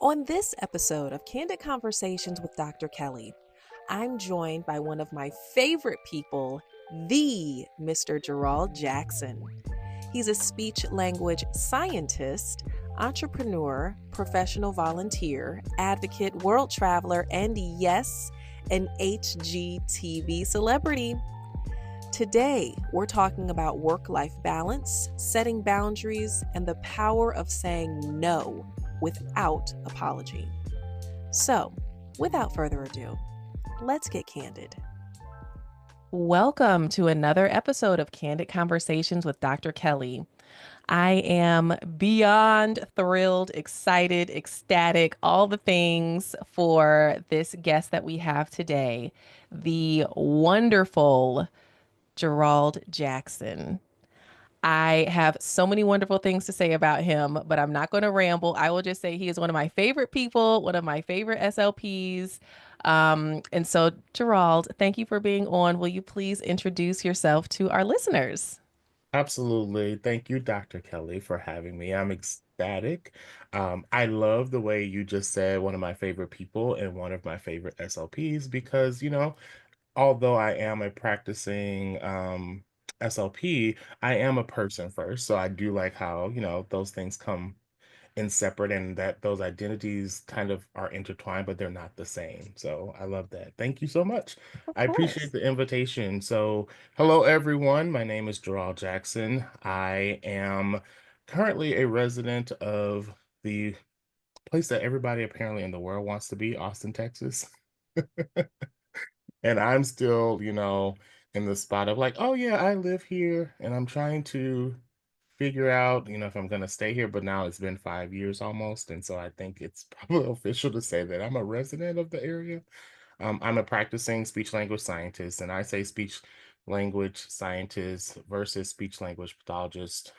On this episode of Candid Conversations with Dr. Kelly, I'm joined by one of my favorite people, the Mr. Jerrold Jackson. He's a speech language scientist, entrepreneur, professional volunteer, advocate, world traveler, and yes, an HGTV celebrity. Today, we're talking about work life balance, setting boundaries, and the power of saying no without apology. So, without further ado, let's get candid. Welcome to another episode of Candid Conversations with Dr. Kelly. I am beyond thrilled, excited, ecstatic, all the things for this guest that we have today, the wonderful Jerrold Jackson. I have so many wonderful things to say about him, but I'm not going to ramble. I will just say he is one of my favorite people, one of my favorite SLPs. And so, Jerrold, thank you for being on. Will you please introduce yourself to our listeners? Absolutely. Thank you, Dr. Kelly, for having me. I'm ecstatic. I love the way you just said one of my favorite people and one of my favorite SLPs because, although I am a practicing SLP, I am a person first. So I do like how, those things come in separate and that those identities kind of are intertwined, but they're not the same. So I love that. Thank you so much. Of I appreciate course. the invitation. So, hello, everyone. My name is Jerrold Jackson. I am currently a resident of the place that everybody apparently in the world wants to be, Austin, Texas. And I'm still, in the spot of like, oh yeah, I live here and I'm trying to figure out, if I'm gonna stay here, but now it's been 5 years almost, and so I think it's probably official to say that I'm a resident of the area. I'm a practicing speech language scientist, and I say speech language scientist versus speech language pathologist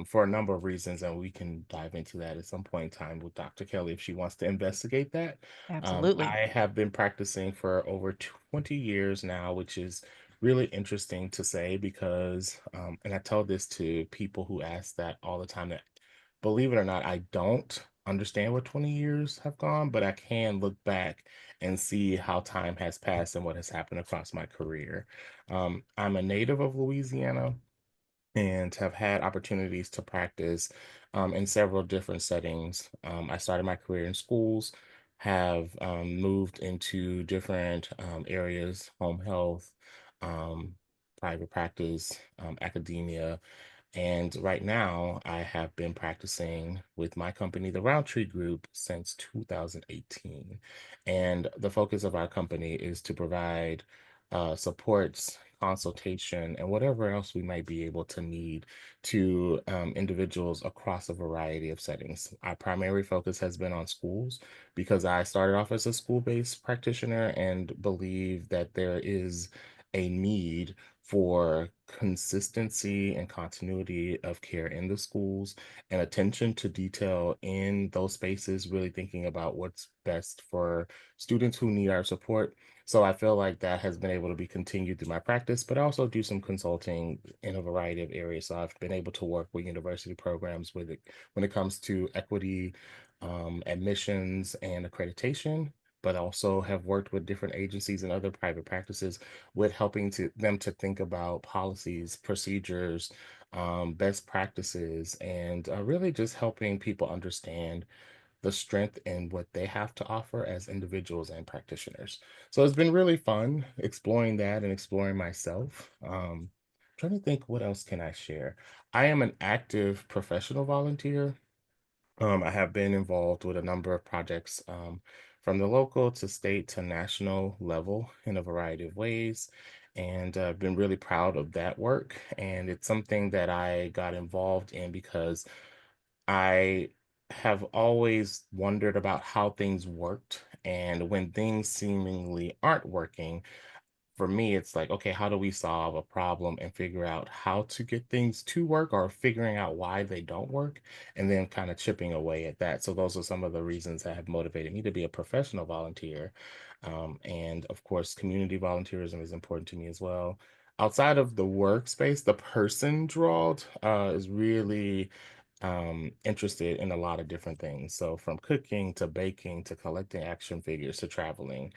for a number of reasons, and we can dive into that at some point in time with Dr. Kelly if she wants to investigate that. Absolutely. I have been practicing for over 20 years now, which is really interesting to say because, and I tell this to people who ask that all the time, that believe it or not, I don't understand what 20 years have gone, but I can look back and see how time has passed and what has happened across my career. I'm a native of Louisiana and have had opportunities to practice in several different settings. I started my career in schools, have moved into different areas, home health, um, private practice, academia, and right now, I have been practicing with my company, the Roundtree Group, since 2018. And the focus of our company is to provide supports, consultation, and whatever else we might be able to need to individuals across a variety of settings. Our primary focus has been on schools because I started off as a school-based practitioner and believe that there is a need for consistency and continuity of care in the schools and attention to detail in those spaces, really thinking about what's best for students who need our support. So I feel like that has been able to be continued through my practice, but I also do some consulting in a variety of areas. So I've been able to work with university programs with it when it comes to equity, admissions, and accreditation, but also have worked with different agencies and other private practices with helping to them to think about policies, procedures, best practices, and really just helping people understand the strength in what they have to offer as individuals and practitioners. So it's been really fun exploring that and exploring myself. Trying to think what else can I share. I am an active professional volunteer. I have been involved with a number of projects from the local to state to national level in a variety of ways. And I've been really proud of that work. And it's something that I got involved in because I have always wondered about how things worked. And when things seemingly aren't working, for me, it's like, okay, how do we solve a problem and figure out how to get things to work or figuring out why they don't work and then kind of chipping away at that. So those are some of the reasons that have motivated me to be a professional volunteer. And of course, community volunteerism is important to me as well. Outside of the workspace, the person drawled is really interested in a lot of different things. So from cooking to baking to collecting action figures to traveling,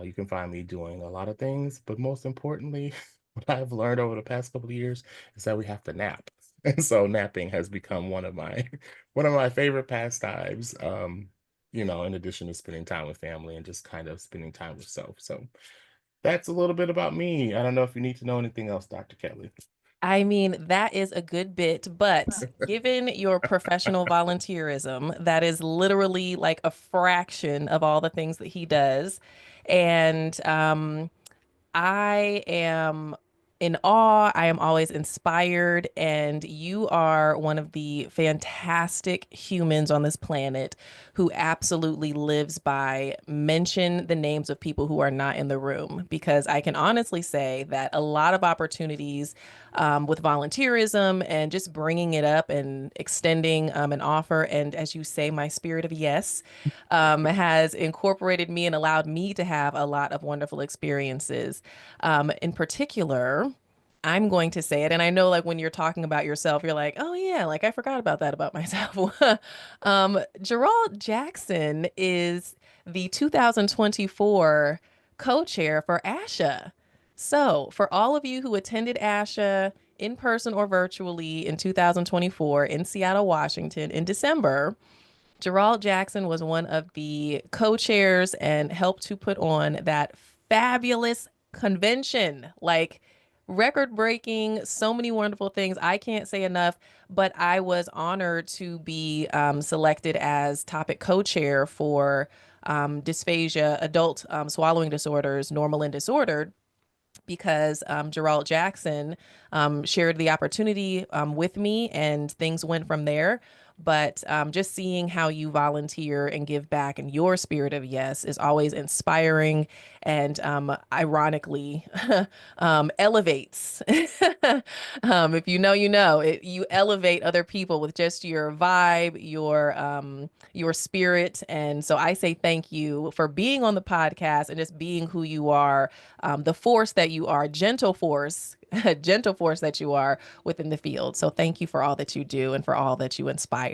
you can find me doing a lot of things. But most importantly, what I've learned over the past couple of years is that we have to nap. And so napping has become one of my one of my favorite pastimes. In addition to spending time with family and just kind of spending time with self. So that's a little bit about me. I don't know if you need to know anything else, Dr. Kelly. I mean, that is a good bit, but given your professional volunteerism, that is literally like a fraction of all the things that he does. And I am in awe. I am always inspired. And you are one of the fantastic humans on this planet who absolutely lives by mention the names of people who are not in the room. Because I can honestly say that a lot of opportunities with volunteerism and just bringing it up and extending an offer. And as you say, my spirit of yes has incorporated me and allowed me to have a lot of wonderful experiences. In particular, I'm going to say it. And I know, like, when you're talking about yourself, you're like, oh, yeah, like I forgot about that about myself. Jerrold Jackson is the 2024 co chair for ASHA. So, for all of you who attended ASHA in person or virtually in 2024 in Seattle, Washington in December, Jerrold Jackson was one of the co-chairs and helped to put on that fabulous convention. Like record breaking, so many wonderful things. I can't say enough, but I was honored to be selected as topic co-chair for dysphagia, adult swallowing disorders, normal and disordered, because Jerrold Jackson shared the opportunity with me and things went from there. But just seeing how you volunteer and give back and your spirit of yes is always inspiring and ironically elevates. If you know, you know, you elevate other people with just your vibe, your spirit. And so I say thank you for being on the podcast and just being who you are, the force that you are, gentle force, gentle force that you are within the field. So thank you for all that you do and for all that you inspire.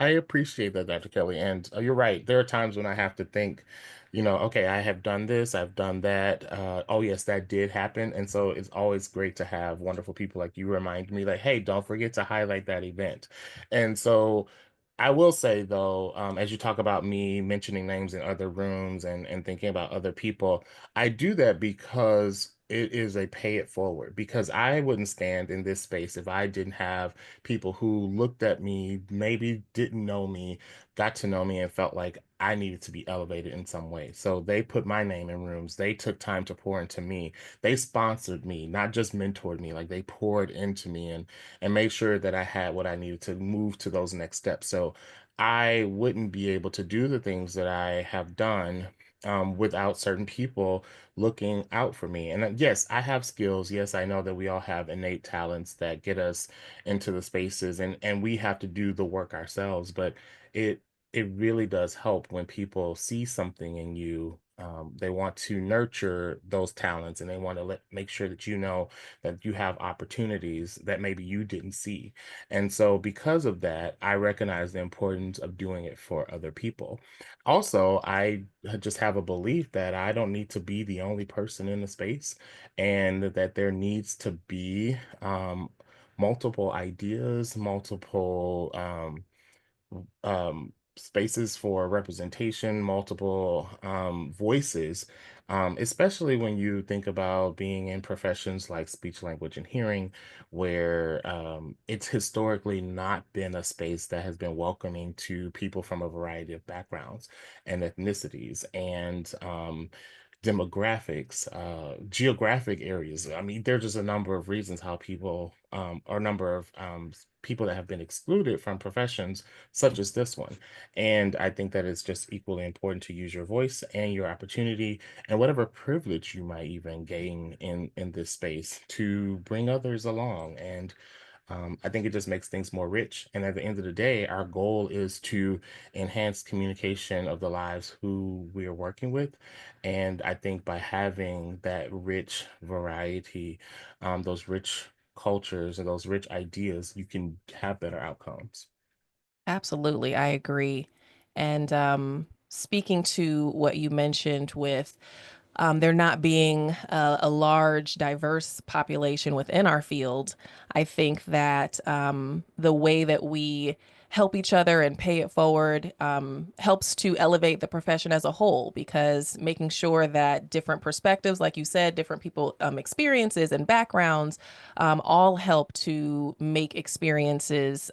I appreciate that, Dr. Kelly. And you're right. There are times when I have to think, okay, I have done this, I've done that. Oh, yes, that did happen. And so it's always great to have wonderful people like you remind me, like, hey, don't forget to highlight that event. And so I will say, though, as you talk about me mentioning names in other rooms and thinking about other people, I do that because it is a pay it forward, because I wouldn't stand in this space if I didn't have people who looked at me, maybe didn't know me, got to know me, and felt like I needed to be elevated in some way. So they put my name in rooms. They took time to pour into me. They sponsored me, not just mentored me, like they poured into me and made sure that I had what I needed to move to those next steps. So I wouldn't be able to do the things that I have done without certain people looking out for me. And yes, I have skills. Yes, I know that we all have innate talents that get us into the spaces, and we have to do the work ourselves. But it it really does help when people see something in you. They want to nurture those talents, and they want to make sure that you know that you have opportunities that maybe you didn't see. And so because of that, I recognize the importance of doing it for other people. Also, I just have a belief that I don't need to be the only person in the space, and that there needs to be multiple ideas, multiple spaces for representation, multiple voices, especially when you think about being in professions like speech, language, and hearing, where it's historically not been a space that has been welcoming to people from a variety of backgrounds and ethnicities and demographics, geographic areas. I mean, there's just a number of reasons how people, or a number of people that have been excluded from professions such as this one. And I think that it's just equally important to use your voice and your opportunity and whatever privilege you might even gain in this space to bring others along. And I think it just makes things more rich. And at the end of the day, our goal is to enhance communication of the lives who we are working with. And I think by having that rich variety, those rich cultures and those rich ideas, you can have better outcomes. Absolutely, I agree. And speaking to what you mentioned with there not being a large, diverse population within our field, I think that the way that we help each other and pay it forward helps to elevate the profession as a whole, because making sure that different perspectives, like you said, different people experiences and backgrounds all help to make experiences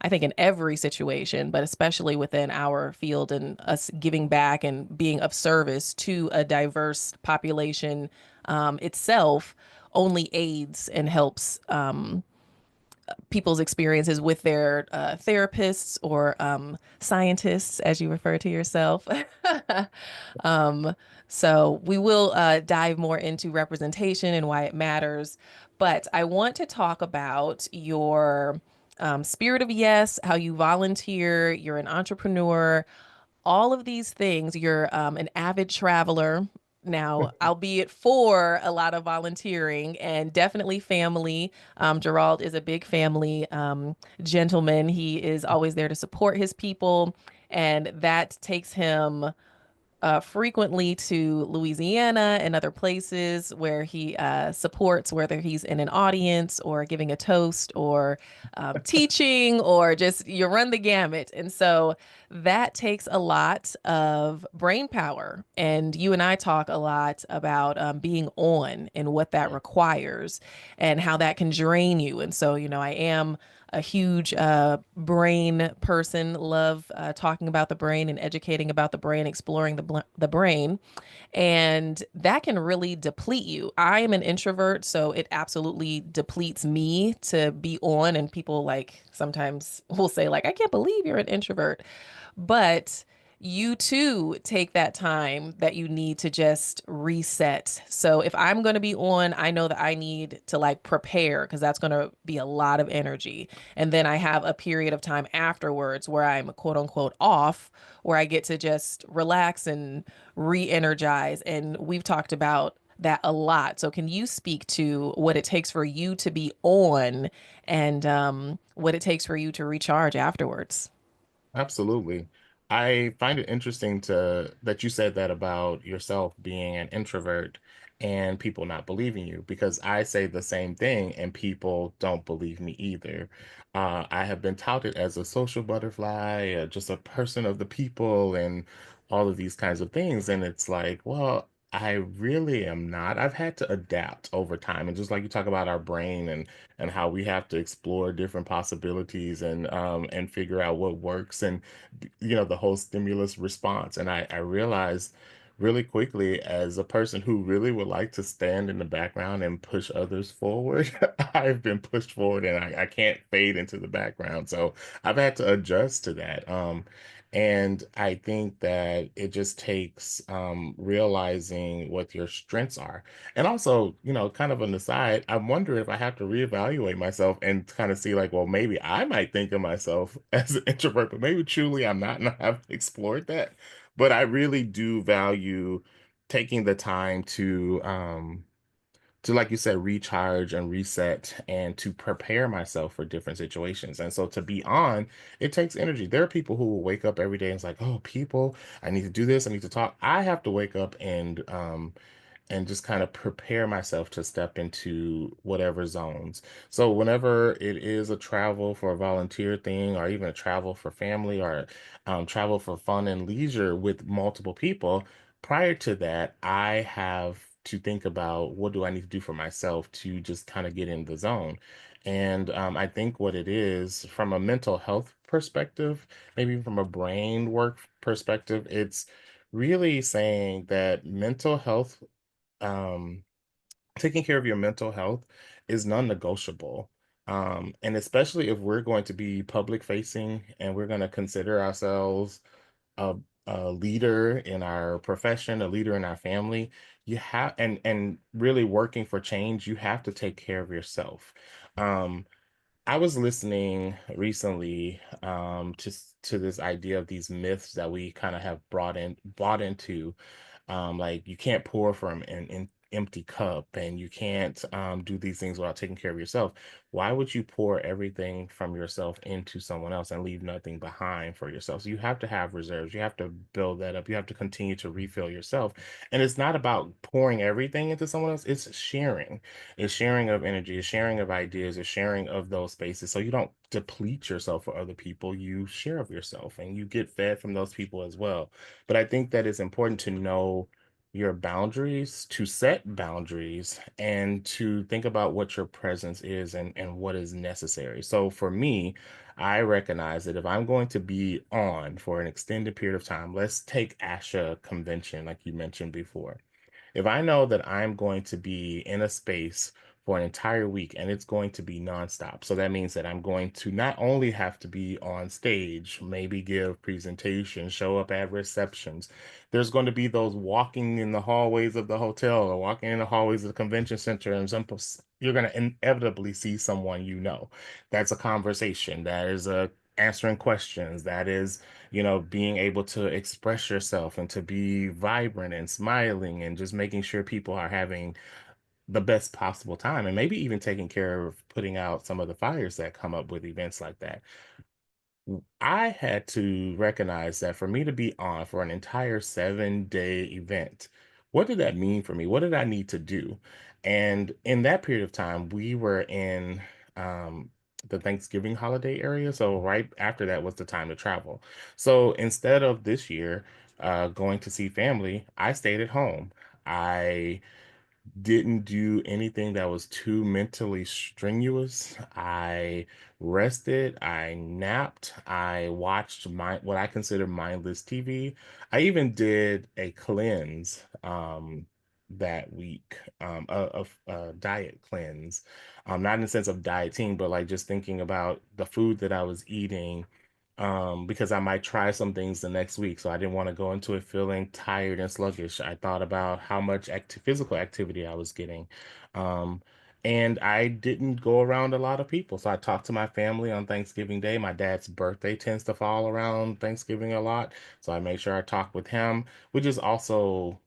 I think in every situation, but especially within our field and us giving back and being of service to a diverse population itself only aids and helps people's experiences with their therapists or scientists, as you refer to yourself. um, so we will dive more into representation and why it matters. But I want to talk about your spirit of yes, how you volunteer, you're an entrepreneur, all of these things. You're an avid traveler now, albeit for a lot of volunteering and definitely family. Jerrold is a big family gentleman. He is always there to support his people, and that takes him frequently to Louisiana and other places where he supports, whether he's in an audience or giving a toast or teaching or just you run the gamut. And so that takes a lot of brain power. And you and I talk a lot about being on and what that requires and how that can drain you. And so, I am a huge brain person, love talking about the brain and educating about the brain, exploring the brain. And that can really deplete you. I am an introvert, so it absolutely depletes me to be on. And people like sometimes will say, like, I can't believe you're an introvert. But you too take that time that you need to just reset. So if I'm going to be on, I know that I need to like prepare because that's going to be a lot of energy. And then I have a period of time afterwards where I'm quote unquote off, where I get to just relax and re-energize. And we've talked about that a lot. So can you speak to what it takes for you to be on and what it takes for you to recharge afterwards? Absolutely. I find it interesting to that you said that about yourself being an introvert and people not believing you, because I say the same thing and people don't believe me either. I have been touted as a social butterfly, just a person of the people, and all of these kinds of things. And it's like, well, I really am not. I've had to adapt over time. And just like you talk about our brain and how we have to explore different possibilities and figure out what works and the whole stimulus response. And I realized really quickly, as a person who really would like to stand in the background and push others forward, I've been pushed forward and I can't fade into the background. So I've had to adjust to that. And I think that it just takes realizing what your strengths are. And also, kind of on the side, I'm wondering if I have to reevaluate myself and kind of see like, well, maybe I might think of myself as an introvert, but maybe truly I'm not, and I haven't explored that. But I really do value taking the time to, like you said, recharge and reset and to prepare myself for different situations. And so to be on, it takes energy. There are people who will wake up every day and it's like, oh, people, I need to do this, I need to talk. I have to wake up and just kind of prepare myself to step into whatever zones. So whenever it is a travel for a volunteer thing, or even a travel for family, or travel for fun and leisure with multiple people, prior to that, I have to think about what do I need to do for myself to just kind of get in the zone. And I think what it is from a mental health perspective, maybe from a brain work perspective, it's really saying that mental health, um, taking care of your mental health is non-negotiable. And especially if we're going to be public facing and we're going to consider ourselves a, a leader in our profession, a leader in our family, you have and really working for change, you have to take care of yourself. Um, I was listening recently to this idea of these myths that we kind of have brought into, like you can't pour from empty cup and you can't do these things without taking care of yourself. Why would you pour everything from yourself into someone else and leave nothing behind for yourself? So you have to have reserves. You have to build that up. You have to continue to refill yourself. And it's not about pouring everything into someone else. It's sharing. It's sharing of energy, it's sharing of ideas, it's sharing of those spaces. So you don't deplete yourself for other people. You share of yourself and you get fed from those people as well. But I think that it's important to know your boundaries, to set boundaries, and to think about what your presence is and what is necessary. So for me, I recognize that if I'm going to be on for an extended period of time, let's take ASHA convention, like you mentioned before. If I know that I'm going to be in a space for an entire week and it's going to be nonstop, so that means that I'm going to not only have to be on stage, maybe give presentations, show up at receptions, there's going to be those walking in the hallways of the hotel or walking in the hallways of the convention center, and you're going to inevitably see someone you know. That's a conversation. That is a answering questions. That is being able to express yourself and to be vibrant and smiling and just making sure people are having the best possible time and maybe even taking care of putting out some of the fires that come up with events like that. I had to recognize that for me to be on for an entire 7-day event, what did that mean for me? What did I need to do? And in that period of time, we were in um, the Thanksgiving holiday area. So right after that was the time to travel. So instead of this year going to see family, I stayed at home. I didn't do anything that was too mentally strenuous. I rested, I napped, I watched what I consider mindless TV. I even did a cleanse that week, a diet cleanse. Not in the sense of dieting, but like just thinking about the food that I was eating, because I might try some things the next week. So I didn't want to go into it feeling tired and sluggish. I thought about how much physical activity I was getting. Um, and I didn't go around a lot of people. So I talked to my family on Thanksgiving Day. My dad's birthday tends to fall around Thanksgiving a lot. So I made sure I talked with him, which is also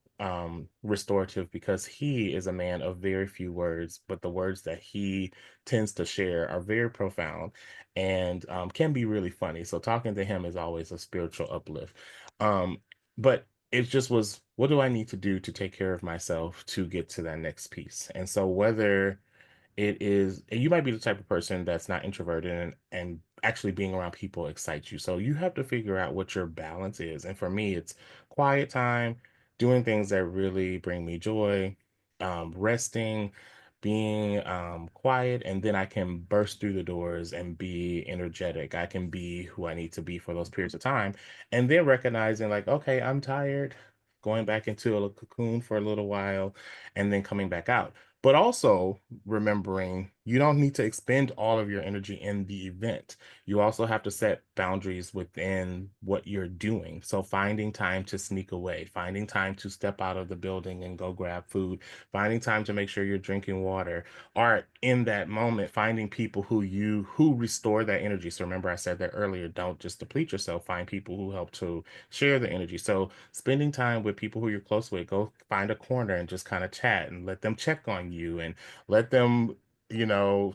restorative because he is a man of very few words, but the words that he tends to share are very profound and can be really funny. So talking to him is always a spiritual uplift. Um, but it just was, what do I need to do to take care of myself to get to that next piece? And so whether it is, and you might be the type of person that's not introverted and actually being around people excites you. So you have to figure out what your balance is. And for me, it's quiet time, doing things that really bring me joy, resting, being quiet, and then I can burst through the doors and be energetic. I can be who I need to be for those periods of time. And then recognizing, like, okay, I'm tired, going back into a cocoon for a little while, and then coming back out. But also remembering you don't need to expend all of your energy in the event. You also have to set boundaries within what you're doing. So finding time to sneak away, finding time to step out of the building and go grab food, finding time to make sure you're drinking water, or in that moment, finding people who restore that energy. So remember I said that earlier, don't just deplete yourself, find people who help to share the energy. So spending time with people who you're close with, go find a corner and just kind of chat and let them check on you and let them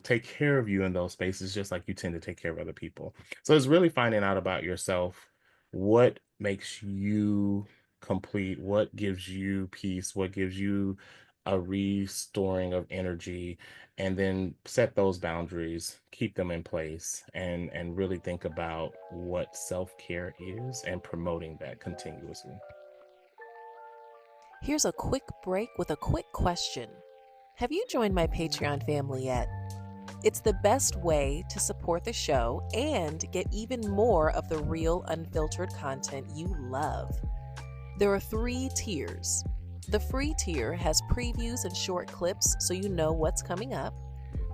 take care of you in those spaces, just like you tend to take care of other people. So it's really finding out about yourself, what makes you complete, what gives you peace, what gives you a restoring of energy, and then set those boundaries, keep them in place, and really think about what self-care is and promoting that continuously. Here's a quick break with a quick question. Have you joined my Patreon family yet? It's the best way to support the show and get even more of the real, unfiltered content you love. There are 3 tiers. The free tier has previews and short clips so you know what's coming up.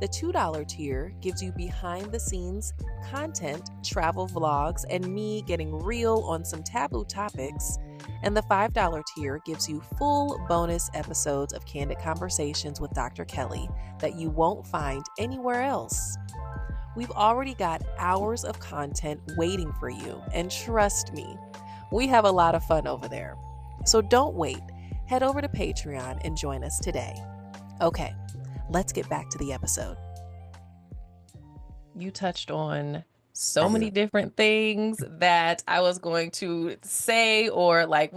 The $2 tier gives you behind the scenes content, travel vlogs, and me getting real on some taboo topics. And the $5 tier gives you full bonus episodes of Candid Conversations with Dr. Kelly that you won't find anywhere else. We've already got hours of content waiting for you, and trust me, we have a lot of fun over there. So don't wait. head over to Patreon and join us today. Okay, let's get back to the episode. You touched on so many different things that I was going to say, or like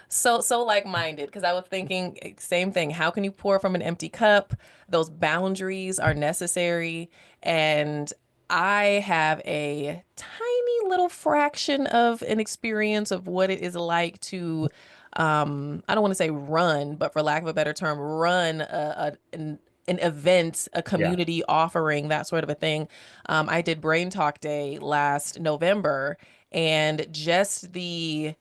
so like-minded, because I was thinking same thing. How can you pour from an empty cup? Those boundaries are necessary. And I have a tiny little fraction of an experience of what it is like to I don't want to say run, but for lack of a better term, run an event, a Yeah. community offering, that sort of a thing. I did Brain Talk Day last November, and just the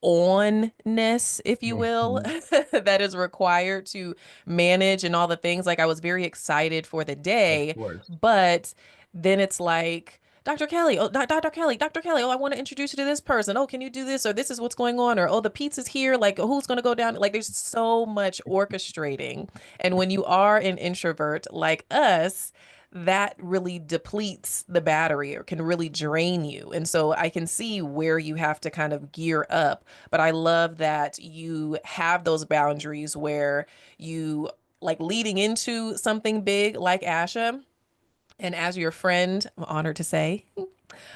onness, if you will, Mhm. that is required to manage and all the things. Like, I was very excited for the Of day, course. but then it's like, Dr. Kelly, oh, Dr. Kelly, Dr. Kelly, oh, I want to introduce you to this person. Oh, can you do this? Or this is what's going on. Or, oh, the pizza's here. Like, who's going to go down? Like, there's so much orchestrating. And when you are an introvert like us, that really depletes the battery or can really drain you. And so I can see where you have to kind of gear up, but I love that you have those boundaries where you like leading into something big like Asha. And as your friend, I'm honored to say,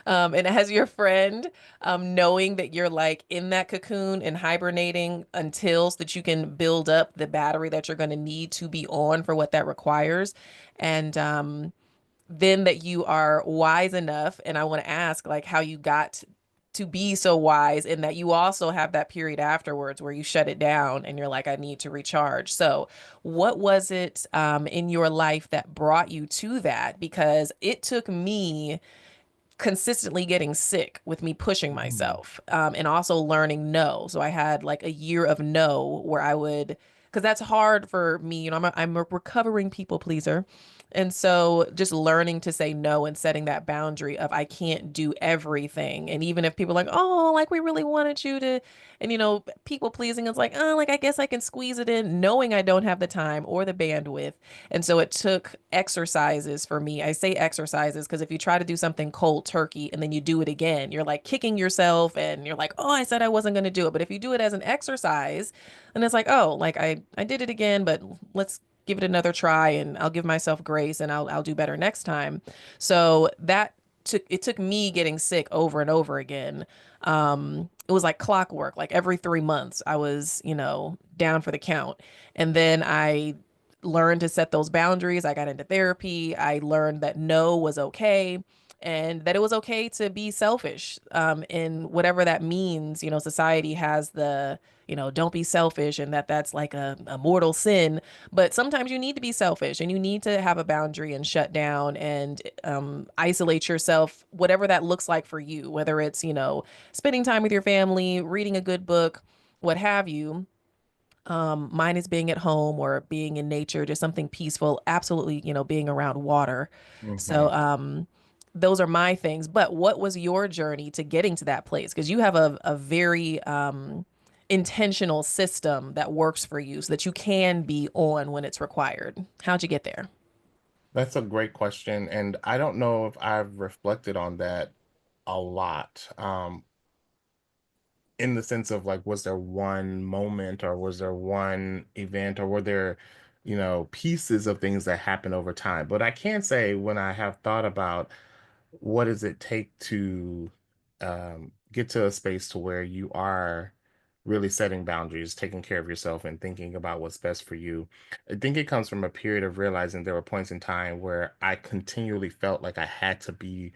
and as your friend, knowing that you're like in that cocoon and hibernating until so that you can build up the battery that you're going to need to be on for what that requires. And then that you are wise enough, and I want to ask like how you got to be so wise, and that you also have that period afterwards where you shut it down and you're like, I need to recharge. So what was it in your life that brought you to that? Because it took me consistently getting sick with me pushing Mhm. myself, and also learning no. So I had like a year of no where I would, because that's hard for me. I'm a recovering people pleaser. And so just learning to say no and setting that boundary of I can't do everything. And even if people are like, oh, like we really wanted you to, and people pleasing is like, oh, like I guess I can squeeze it in, knowing I don't have the time or the bandwidth. And so it took exercises for me. I say exercises because if you try to do something cold turkey and then you do it again, you're like kicking yourself and you're like, oh, I said I wasn't going to do it. But if you do it as an exercise, and it's like, oh, like I did it again, but let's give it another try and I'll give myself grace and I'll do better next time. So that took me getting sick over and over again. It was like clockwork. Like every 3 months I was, down for the count. And then I learned to set those boundaries. I got into therapy. I learned that no was okay, and that it was okay to be selfish, in whatever that means. Society has the, don't be selfish, and that's like a mortal sin. But sometimes you need to be selfish and you need to have a boundary and shut down and isolate yourself, whatever that looks like for you, whether it's, spending time with your family, reading a good book, what have you. Mine is being at home or being in nature, just something peaceful. Absolutely, being around water. So, Mhm. those are my things. But what was your journey to getting to that place? Because you have a very intentional system that works for you so that you can be on when it's required. How'd you get there? That's a great question, and I don't know if I've reflected on that a lot. In the sense of like, was there one moment or was there one event or were there, pieces of things that happen over time? But I can say when I have thought about what does it take to get to a space to where you are really setting boundaries, taking care of yourself, and thinking about what's best for you. I think it comes from a period of realizing there were points in time where I continually felt like I had to be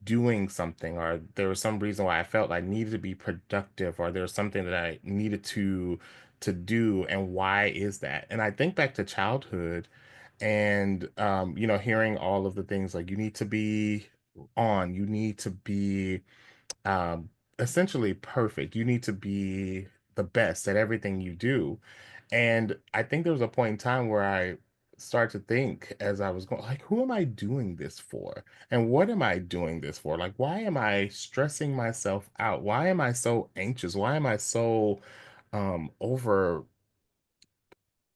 doing something, or there was some reason why I felt I needed to be productive, or there was something that I needed to do. And why is that? And I think back to childhood and hearing all of the things like you need to be on, you need to be um, essentially perfect. You need to be the best at everything you do. And I think there was a point in time where I started to think as I was going, like, who am I doing this for? And what am I doing this for? Like, why am I stressing myself out? Why am I so anxious? Why am I so over,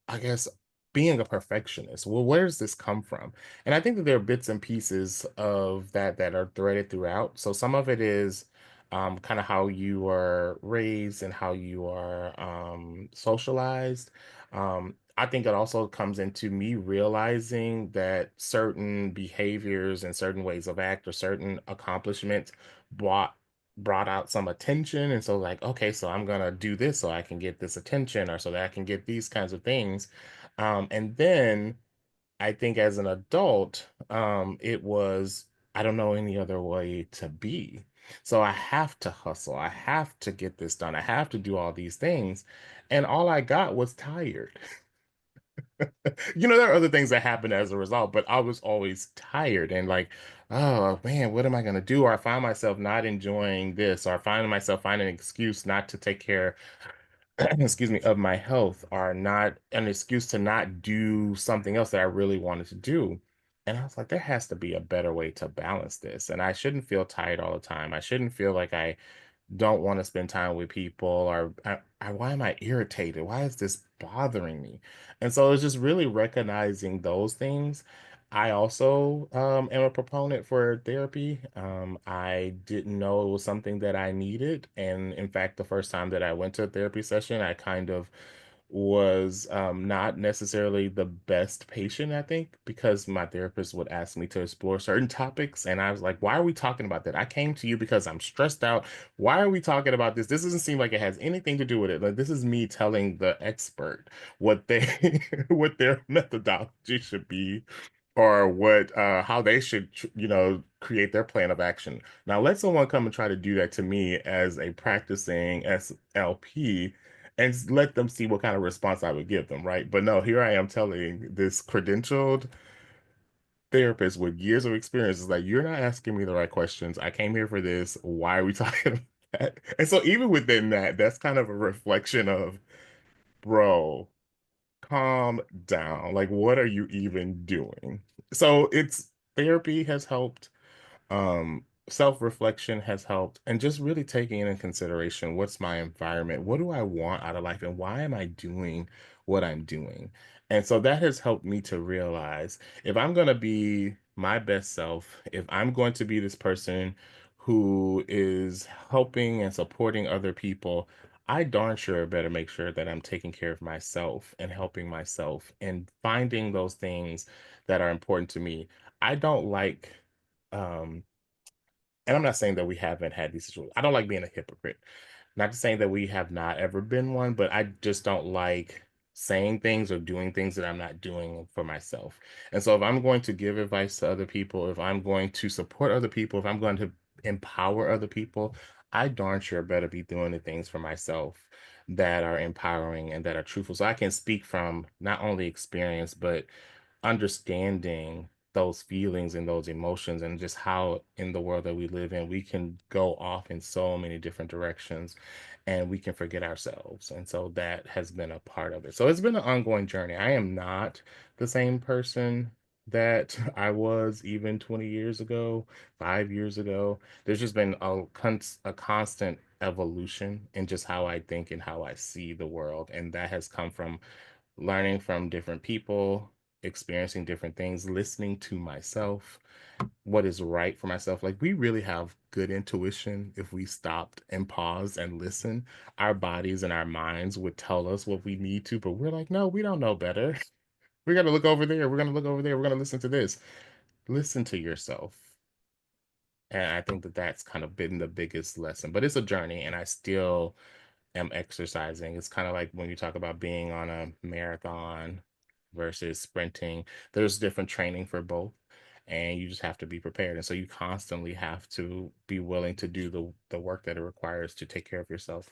I guess, being a perfectionist? Well, where does this come from? And I think that there are bits and pieces of that that are threaded throughout. So some of it is kind of how you are raised and how you are socialized. I think it also comes into me realizing that certain behaviors and certain ways of act or certain accomplishments brought brought out some attention. And so like, okay, so I'm gonna do this so I can get this attention or so that I can get these kinds of things. And then I think as an adult, it was, I don't know any other way to be. So I have to hustle. I have to get this done. I have to do all these things. And all I got was tired. There are other things that happen as a result, but I was always tired and like, oh man, what am I going to do? Or I find myself not enjoying this, or I find myself finding an excuse not to take care excuse me, of my health are not an excuse to not do something else that I really wanted to do. And I was like, there has to be a better way to balance this. And I shouldn't feel tired all the time. I shouldn't feel like I don't want to spend time with people or why am I irritated? Why is this bothering me? And so it's just really recognizing those things. I also am a proponent for therapy. I didn't know it was something that I needed. And in fact, the first time that I went to a therapy session, I kind of was not necessarily the best patient, I think, because my therapist would ask me to explore certain topics. And I was like, why are we talking about that? I came to you because I'm stressed out. Why are we talking about this? This doesn't seem like it has anything to do with it. Like, this is me telling the expert what they, what their methodology should be or what how they should create their plan of action. Now let someone come and try to do that to me as a practicing SLP and let them see what kind of response I would give them, right? But no, here I am telling this credentialed therapist with years of experience is like, you're not asking me the right questions. I came here for this. Why are we talking about that? And so even within that, that's kind of a reflection of, bro, calm down. Like, what are you even doing? So it's therapy has helped. Self-reflection has helped, and just really taking into consideration what's my environment, what do I want out of life, and why am I doing what I'm doing? And so that has helped me to realize if I'm going to be my best self, if I'm going to be this person who is helping and supporting other people, I darn sure better make sure that I'm taking care of myself and helping myself and finding those things that are important to me. I don't like um and I'm not saying that we haven't had these situations. I don't like being a hypocrite. Not to saying that we have not ever been one, but I just don't like saying things or doing things that I'm not doing for myself. And so if I'm going to give advice to other people, if I'm going to support other people, if I'm going to empower other people, I darn sure better be doing the things for myself that are empowering and that are truthful. So I can speak from not only experience, but understanding those feelings and those emotions and just how in the world that we live in we can go off in so many different directions and we can forget ourselves, and so that has been a part of it. So it's been an ongoing journey. I am not the same person that I was even 20 years ago, 5 years ago. There's just been a constant evolution in just how I think and how I see the world, and that has come from learning from different people, experiencing different things, listening to myself, what is right for myself. Like, we really have good intuition if we stopped and paused and listen. Our bodies and our minds would tell us what we need to, but we're like, no, we don't know better. We're going to look over there. We're going to look over there. We're going to listen to this. Listen to yourself. And I think that that's kind of been the biggest lesson, but it's a journey and I still am exercising. It's kind of like when you talk about being on a marathon versus sprinting, there's different training for both. And you just have to be prepared. And so you constantly have to be willing to do the work that it requires to take care of yourself.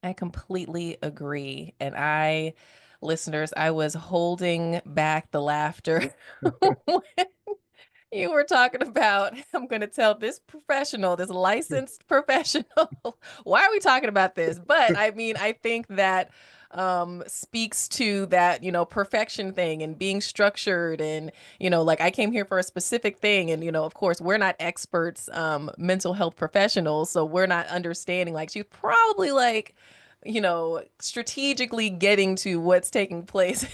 I completely agree. And listeners, I was holding back the laughter when you were talking about, I'm going to tell this professional, this licensed professional, why are we talking about this? But I mean, I think that speaks to that, perfection thing and being structured and, like I came here for a specific thing. And, of course, we're not experts, mental health professionals. So we're not understanding, like, she's probably like, strategically getting to what's taking place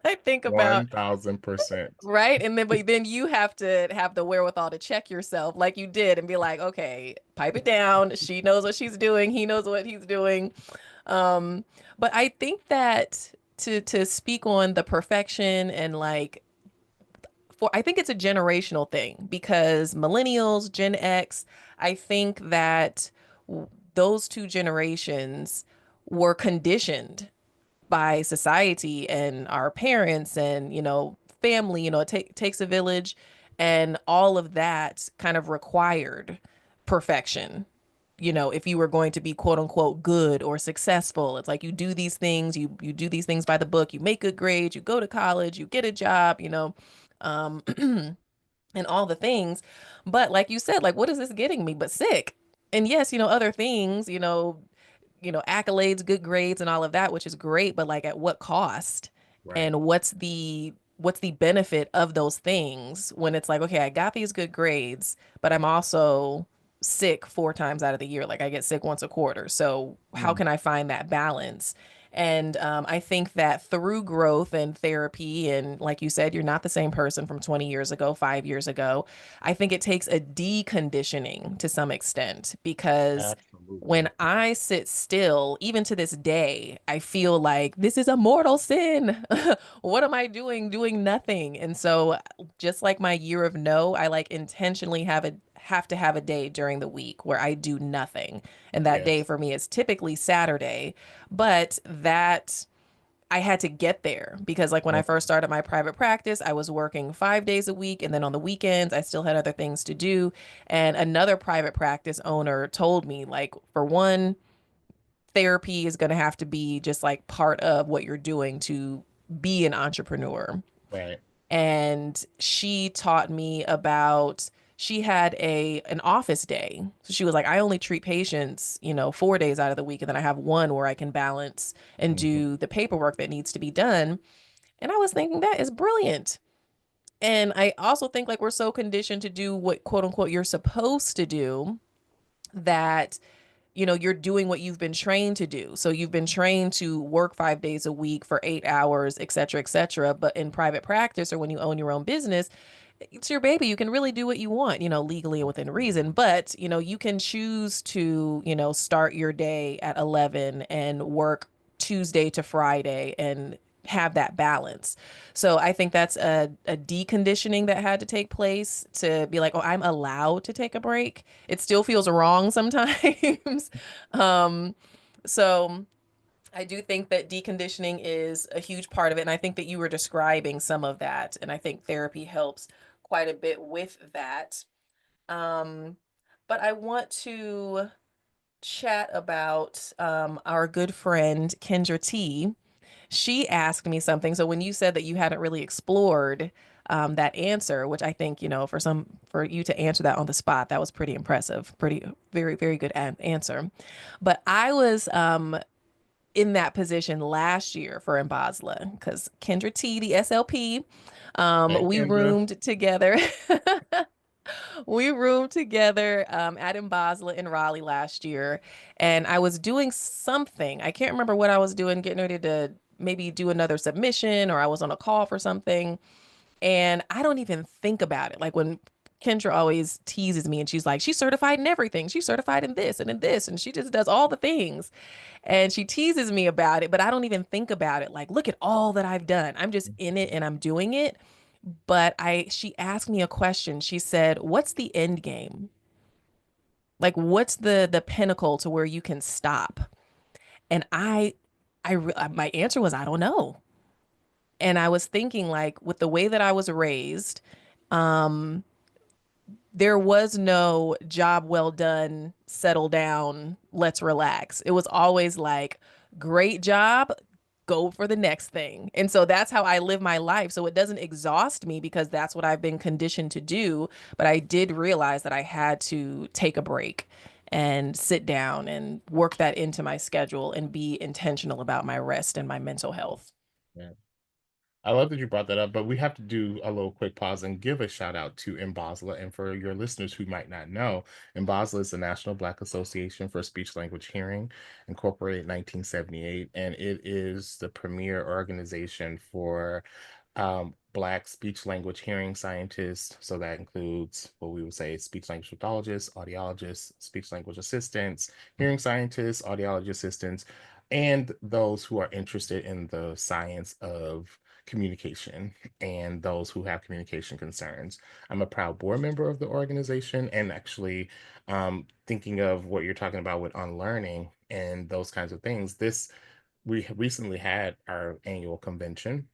I think about 1000%. right, and then but then you have to have the wherewithal to check yourself like you did and be like, okay, pipe it down. She knows what she's doing. He knows what he's doing. Um, but I think that to speak on the perfection and like for I think it's a generational thing because millennials, Gen X, I think that those two generations were conditioned by society and our parents and, family, it takes a village and all of that kind of required perfection. If you were going to be quote unquote good or successful, it's like you do these things, you do these things by the book, you make good grades, you go to college, you get a job, um, and all the things. But like you said, like what is this getting me but sick? And yes, other things, accolades, good grades and all of that, which is great, but like at what cost? Right. And what's the benefit of those things when it's like, okay, I got these good grades, but I'm also sick 4 times out of the year. Like I get sick once a quarter. So how Mm. can I find that balance? And I think that through growth and therapy, and like you said, you're not the same person from 20 years ago, 5 years ago. I think it takes a deconditioning to some extent because when Absolutely. I sit still, even to this day, I feel like this is a mortal sin. What am I doing? Doing nothing. And so just like my year of no, I like intentionally have to have a day during the week where I do nothing. And that day Yes. for me is typically Saturday, but that I had to get there because like when I first Mhm. started my private practice, I was working 5 days a week and then on the weekends I still had other things to do. And another private practice owner told me like for one, therapy is going to have to be just like part of what you're doing to be an entrepreneur. Right. And she taught me about she had an office day. So she was like, I only treat patients, 4 days out of the week, and then I have one where I can balance and Mhm. do the paperwork that needs to be done. And I was thinking that is brilliant. And I also think like we're so conditioned to do what quote unquote you're supposed to do that you're doing what you've been trained to do. So you've been trained to work 5 days a week for 8 hours, et cetera, et cetera. But in private practice or when you own your own business, it's your baby. You can really do what you want, legally and within reason. But, you can choose to, start your day at 11 and work Tuesday to Friday and have that balance. So I think that's a deconditioning that had to take place to be like, oh, I'm allowed to take a break. It still feels wrong sometimes. um, so I do think that deconditioning is a huge part of it. And I think that you were describing some of that. And I think therapy helps quite a bit with that. Um, but I want to chat about our good friend Kendra T. She asked me something. So when you said that you hadn't really explored that answer, which I think, for you to answer that on the spot, that was pretty impressive. Pretty, very, very good answer. But I was in that position last year for Embosla because Kendra T, the SLP, Hey, we Kendra. roomed together. We roomed together at Embosla in Raleigh last year, and I was doing something. I can't remember what I was doing, getting ready to maybe do another submission, or I was on a call for something, and I don't even think about it. Like when Kendra always teases me and she's like, she's certified in everything. She's certified in this and in this, and she just does all the things. And she teases me about it, but I don't even think about it. Like, look at all that I've done. I'm just in it and I'm doing it. But she asked me a question. She said, "What's the end game? Like, what's the pinnacle to where you can stop?" And my answer was, I don't know. And I was thinking, like, with the way that I was raised, um, there was no job well done, settle down, let's relax. It was always like, great job, go for the next thing. And so that's how I live my life. So it doesn't exhaust me because that's what I've been conditioned to do. But I did realize that I had to take a break and sit down and work that into my schedule and be intentional about my rest and my mental health. Yeah. I love that you brought that up, but we have to do a little quick pause and give a shout out to Mbasla. And for your listeners who might not know, Mbasla is the National Black Association for Speech Language Hearing, incorporated in 1978, and it is the premier organization for Black speech language hearing scientists. So that includes what we would say speech language pathologists, audiologists, speech language assistants, hearing scientists, audiology assistants, and those who are interested in the science of communication and those who have communication concerns. I'm a proud board member of the organization, and actually thinking of what you're talking about with unlearning and those kinds of things. This we recently had our annual convention,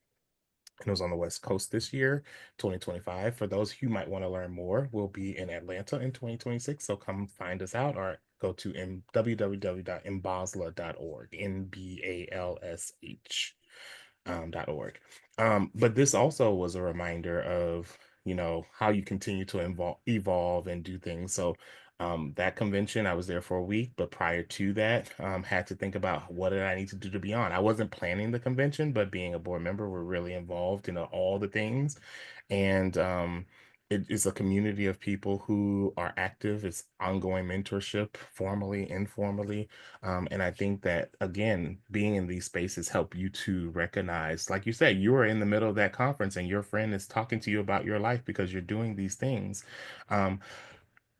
and it was on the West Coast this year, 2025. For those who might want to learn more, we'll be in Atlanta in 2026. So come find us out or go to www.mbasla.org, NBALSH .org. But this also was a reminder of, how you continue to evolve and do things. So that convention, I was there for a week, but prior to that, had to think about what did I need to do to be on. I wasn't planning the convention, but being a board member, we're really involved in all the things. And it is a community of people who are active. It's ongoing mentorship, formally, informally. And I think that, again, being in these spaces help you to recognize, like you said, you are in the middle of that conference and your friend is talking to you about your life because you're doing these things. Um,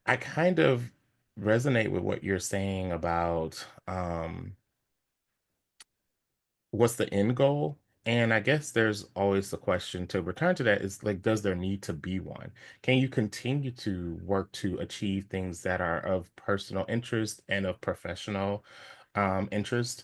I kind of resonate with what you're saying about what's the end goal? And I guess there's always the question to return to that is like, does there need to be one? Can you continue to work to achieve things that are of personal interest and of professional interest,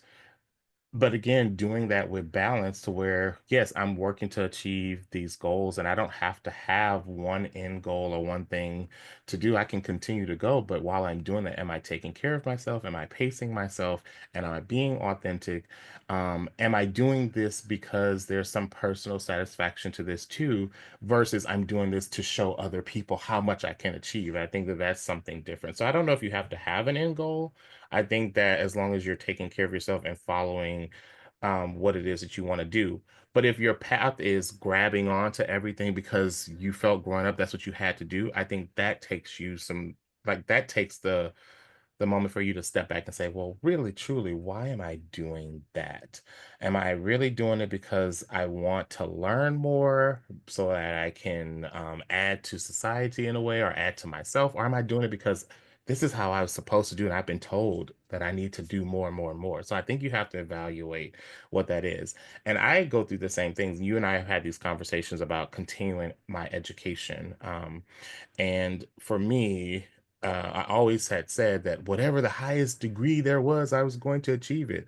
but again, doing that with balance to where, yes, I'm working to achieve these goals and I don't have to have one end goal or one thing to do. I can continue to go, but while I'm doing that, am I taking care of myself? Am I pacing myself? And am I being authentic? Am I doing this because there's some personal satisfaction to this too, versus I'm doing this to show other people how much I can achieve? I think that that's something different. So I don't know if you have to have an end goal. I think that as long as you're taking care of yourself and following what it is that you want to do. But if your path is grabbing onto everything because you felt growing up, that's what you had to do. I think that takes you some, like, that takes the moment for you to step back and say, well, really, truly, why am I doing that? Am I really doing it because I want to learn more so that I can add to society in a way or add to myself? Or am I doing it because this is how I was supposed to do it? And I've been told that I need to do more and more and more. So I think you have to evaluate what that is. And I go through the same things. You and I have had these conversations about continuing my education. And for me, I always had said that whatever the highest degree there was, I was going to achieve it.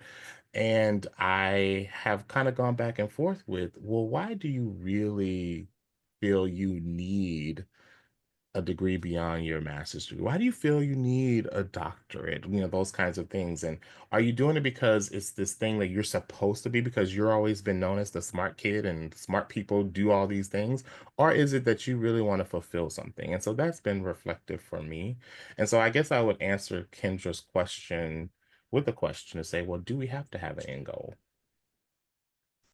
And I have kind of gone back and forth with, well, why do you really feel you need a degree beyond your master's degree? Why do you feel you need a doctorate? Those kinds of things. And are you doing it because it's this thing that you're supposed to be because you're always been known as the smart kid and smart people do all these things? Or is it that you really want to fulfill something? And so that's been reflective for me. And so I guess I would answer Kendra's question with the question to say, well, do we have to have an end goal?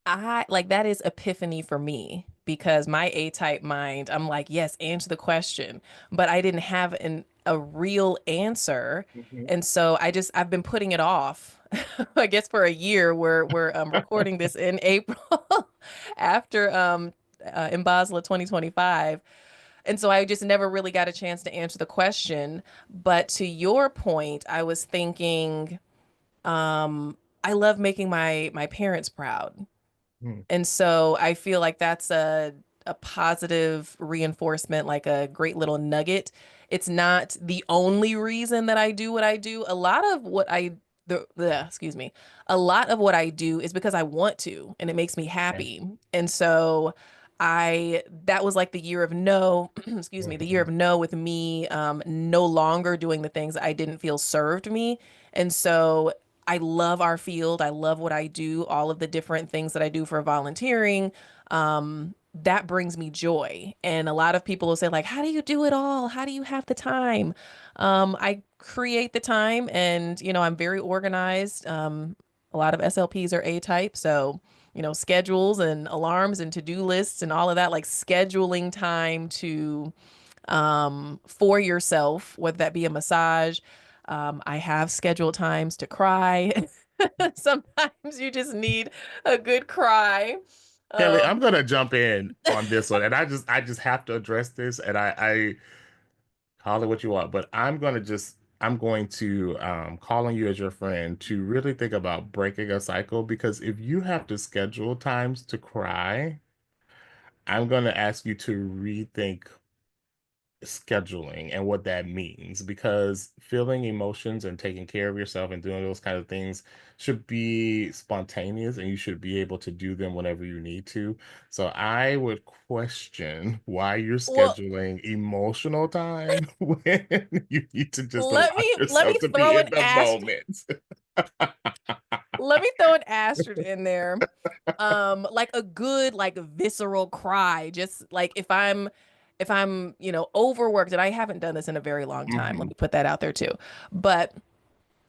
I like that is epiphany for me because my A-type mind, I'm like, yes, answer the question, but I didn't have a real answer. Mhm. And so I've been putting it off, I guess for a year. We're recording this in April after in Basel 2025. And so I just never really got a chance to answer the question. But to your point, I was thinking, I love making my parents proud. Mm, And so I feel like that's a positive reinforcement, like a great little nugget. It's not the only reason that I do what I do. A lot of what I excuse me. A lot of what I do is because I want to and it makes me yeah. happy. And so I that was like the year of no, excuse me, the year Mhm. of no with me no longer doing the things I didn't feel served me. And so I love our field. I love what I do, all of the different things that I do for volunteering. That brings me joy. And a lot of people will say, like, how do you do it all? How do you have the time? I create the time and, I'm very organized. A lot of SLPs are A type. So, schedules and alarms and to-do lists and all of that, like scheduling time to for yourself, whether that be a massage. I have scheduled times to cry. Sometimes you just need a good cry. Kelly, Um, I'm gonna jump in on this one, and I just have to address this, and I call it what you want, but I'm going to call on you as your friend to really think about breaking a cycle, because if you have to schedule times to cry, I'm going to ask you to rethink scheduling and what that means, because feeling emotions and taking care of yourself and doing those kind of things should be spontaneous, and you should be able to do them whenever you need to. So I would question why you're well, scheduling emotional time when you need to just allow let me yourself to be throw an in the asterisk. moment. Let me throw an asterisk in there. Like a good, like visceral cry. Just like if I'm overworked, and I haven't done this in a very long time. Let Mhm. me put that out there too. But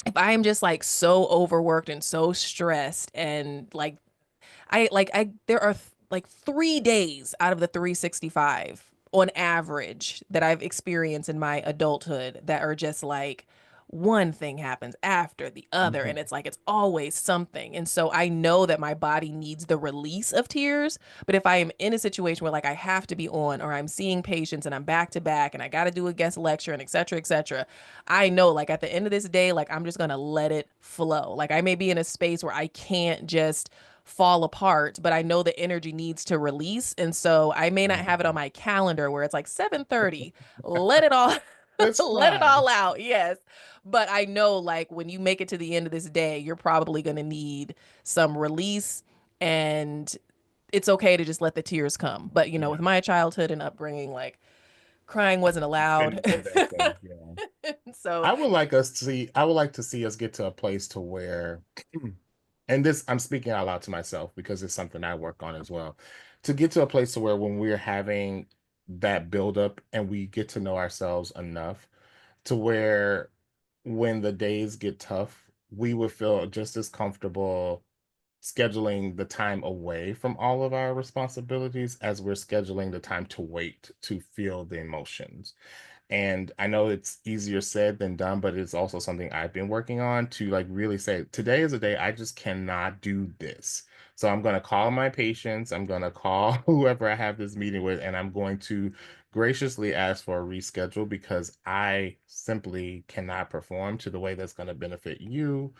if I am just like so overworked and so stressed and like I there are like 3 days out of the 365 on average that I've experienced in my adulthood that are just like one thing happens after the other, and Mhm. it's like it's always something. And so I know that my body needs the release of tears, but if I am in a situation where like I have to be on, or I'm seeing patients and I'm back to back and I got to do a guest lecture and et cetera, I know like at the end of this day, like I'm just going to let it flow. Like I may be in a space where I can't just fall apart, but I know the energy needs to release. And so I may not have it on Mhm. my calendar where it's like 7:30, let it all Let's let it cry. all out. Yes. But I know like when you make it to the end of this day, you're probably going to need some release, and it's okay to just let the tears come. But with Yeah. my childhood and upbringing, like crying wasn't allowed. And that thing, yeah. So I would like to see us get to a place to where, and this, I'm speaking out loud to myself because it's something I work on as well, to get to a place to where when we're having that buildup and we get to know ourselves enough to where when the days get tough, we would feel just as comfortable scheduling the time away from all of our responsibilities as we're scheduling the time to wait to feel the emotions. And I know it's easier said than done, but it's also something I've been working on to like really say, today is a day I just cannot do this. So I'm going to call my patients, I'm going to call whoever I have this meeting with, and I'm going to graciously ask for a reschedule because I simply cannot perform to the way that's going to benefit you,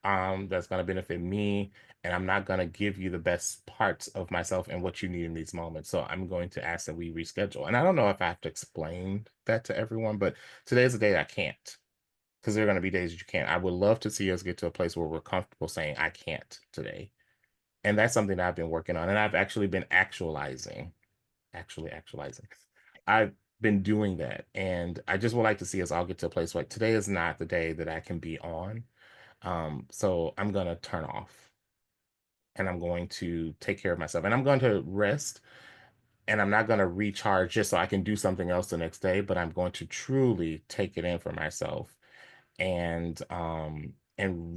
that's going to benefit me, and I'm not going to give you the best parts of myself and what you need in these moments. So I'm going to ask that we reschedule. And I don't know if I have to explain that to everyone, but today's the day I can't, because there are going to be days that you can't. I would love to see us get to a place where we're comfortable saying I can't today. And that's something that I've been working on, and I've actually been actualizing. I've been doing that, and I just would like to see us all get to a place where today is not the day that I can be on. So I'm gonna turn off, and I'm going to take care of myself, and I'm going to rest, and I'm not going to recharge just so I can do something else the next day, but I'm going to truly take it in for myself, and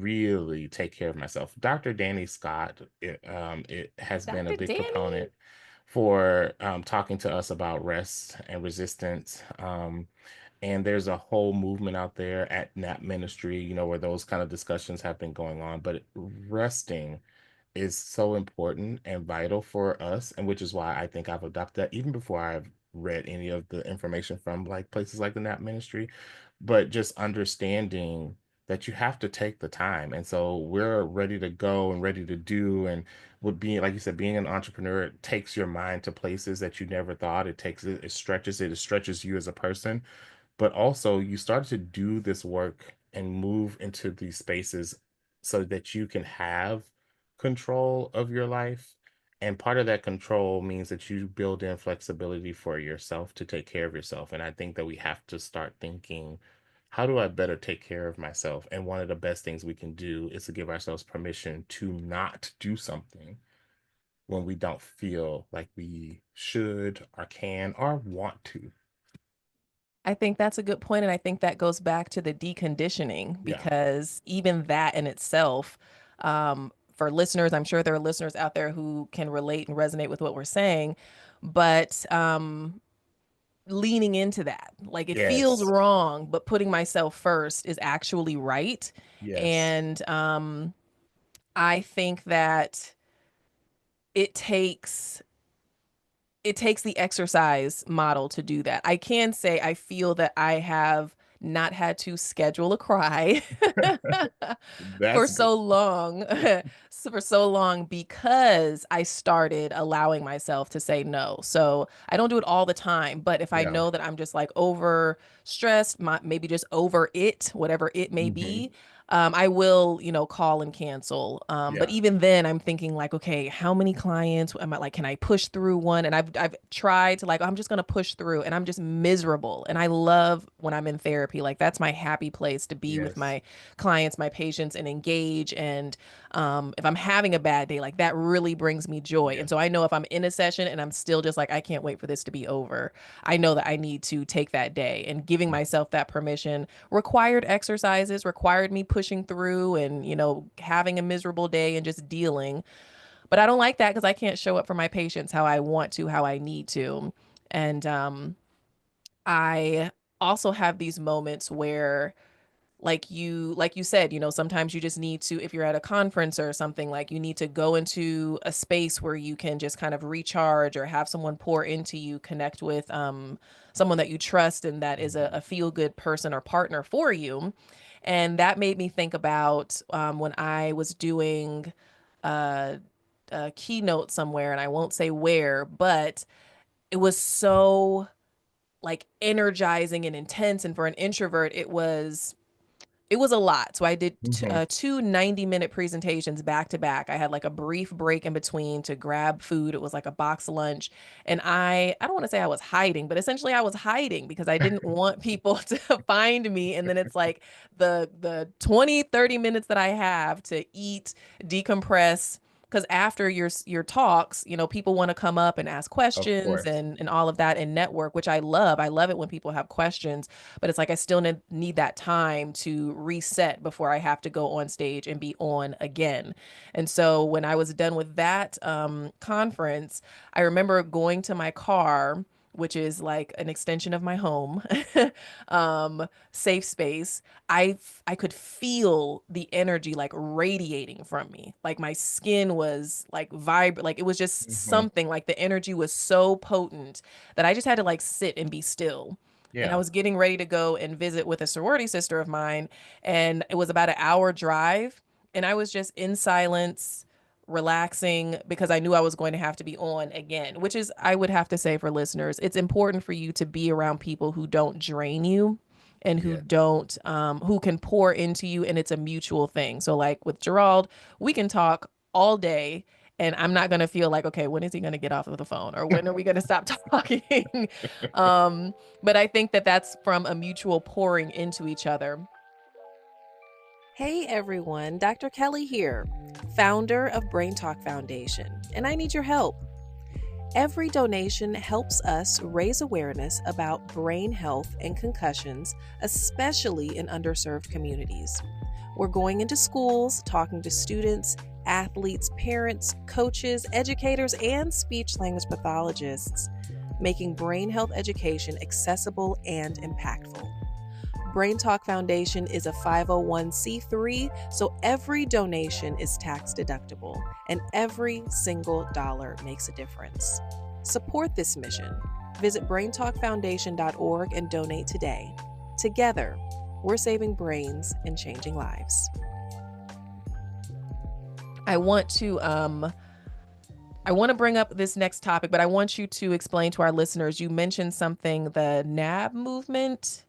really take care of myself. Dr. Danny Scott, it has been a Dr. big Danny. proponent for talking to us about rest and resistance. And there's a whole movement out there at Nap Ministry, where those kind of discussions have been going on. But resting is so important and vital for us, and which is why I think I've adopted that even before I've read any of the information from like places like the Nap Ministry. But just understanding that you have to take the time. And so we're ready to go and ready to do. And with being, like you said, being an entrepreneur, it takes your mind to places that you never thought. It stretches you as a person, but also you start to do this work and move into these spaces so that you can have control of your life. And part of that control means that you build in flexibility for yourself to take care of yourself. And I think that we have to start thinking, how do I better take care of myself? And one of the best things we can do is to give ourselves permission to not do something when we don't feel like we should or can or want to. I think that's a good point, and I think that goes back to the deconditioning, Yeah. because even that in itself, for listeners, I'm sure there are listeners out there who can relate and resonate with what we're saying, but leaning into that. Like it feels Yes. wrong, but putting myself first is actually right. Yes. And I think that it takes it takes the exercise model to do that. I can say I feel that I have not had to schedule a cry for That's good. so long for so long because I started allowing myself to say no. So I don't do it all the time, but if I Yeah. know that I'm just like over stressed, maybe just over it, whatever it may Hmm. be, I will, call and cancel. But Yeah. even then, I'm thinking like, okay, how many clients am I like? Can I push through one? And I've tried to like, I'm just gonna push through, and I'm just miserable. And I love when I'm in therapy, like that's my happy place to be with Yes. my clients, my patients, and engage. And if I'm having a bad day, like that really brings me joy. And Yes. so I know if I'm in a session and I'm still just like, I can't wait for this to be over, I know that I need to take that day, and giving myself that permission required exercises, required me pushing through and, having a miserable day and just dealing. But I don't like that because I can't show up for my patients how I want to, how I need to. And I also have these moments where like you said, sometimes you just need to, if you're at a conference or something, like you need to go into a space where you can just kind of recharge or have someone pour into you, connect with someone that you trust and that is a Mhm. feel good person or partner for you. And that made me think about when I was doing uh, a keynote somewhere, and I won't say where, but it was so like energizing and intense, and for an introvert it was a lot. So I did Mhm. two 90-minute presentations back to back. I had like a brief break in between to grab food. It was like a box lunch. And I don't want to say I was hiding, but essentially I was hiding because I didn't want people to find me. And then it's like the 20-30 minutes that I have to eat, decompress, because after your talks, people want to come up and ask Of questions course. and all of that and network, which I love. I love it when people have questions, but it's like I still need that time to reset before I have to go on stage and be on again. And so when I was done with that conference, I remember going to my car, which is like an extension of my home, safe space. I could feel the energy like radiating from me. Like my skin was like vibrant, like it was just Hmm. something, like the energy was so potent that I just had to like sit and be still. And I Yeah. was getting ready to go and visit with a sorority sister of mine, and it was about an hour drive, and I was just in silence, relaxing because I knew I was going to have to be on again, which is, I would have to say for listeners, it's important for you to be around people who don't drain you and who Yeah. don't who can pour into you, and it's a mutual thing. So like with Jerrold, we can talk all day, and I'm not going to feel like, okay, when is he going to get off of the phone, or when are we going to stop talking? um but I think that that's from a mutual pouring into each other. Hey everyone, Dr. Kelly here, founder of Brain Talk Foundation, and I need your help. Every donation helps us raise awareness about brain health and concussions, especially in underserved communities. We're going into schools, talking to students, athletes, parents, coaches, educators, and speech language pathologists, making brain health education accessible and impactful. Brain Talk Foundation is a 501c3, so every donation is tax deductible, and every single dollar makes a difference. Support this mission. Visit braintalkfoundation.org and donate today. Together, we're saving brains and changing lives. I want to bring up this next topic, but I want you to explain to our listeners. You mentioned something, the NAB movement.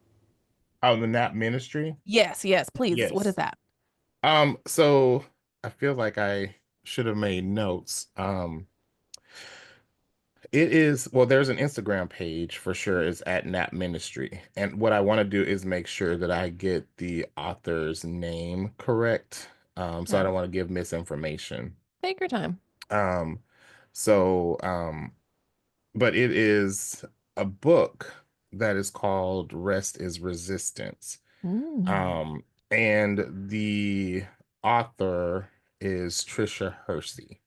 Oh, the Nap Ministry. Yes, yes, please. What is Yes. that? So I feel like I should have made notes. It is, well, there's an Instagram page for sure. It's at Nap Ministry. And what I want to do is make sure that I get the author's name correct. So I Okay. don't want to give misinformation. Take your time. Um, so but it is a book that is called Rest is Resistance. Mm. Um, and the author is Trisha Hersey.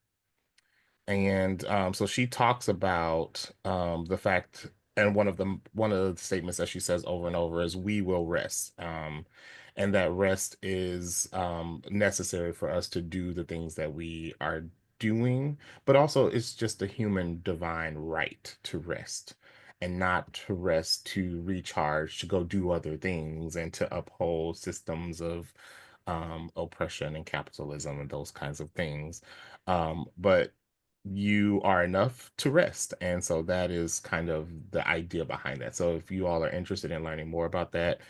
And so she talks about the fact, and one of the statements that she says over and over is, "We will rest," and that rest is necessary for us to do the things that we are doing, but also it's just a human divine right to rest, and not to rest to recharge, to go do other things, and to uphold systems of oppression and capitalism and those kinds of things. But you are enough to rest. And so that is kind of the idea behind that. So if you all are interested in learning more about that,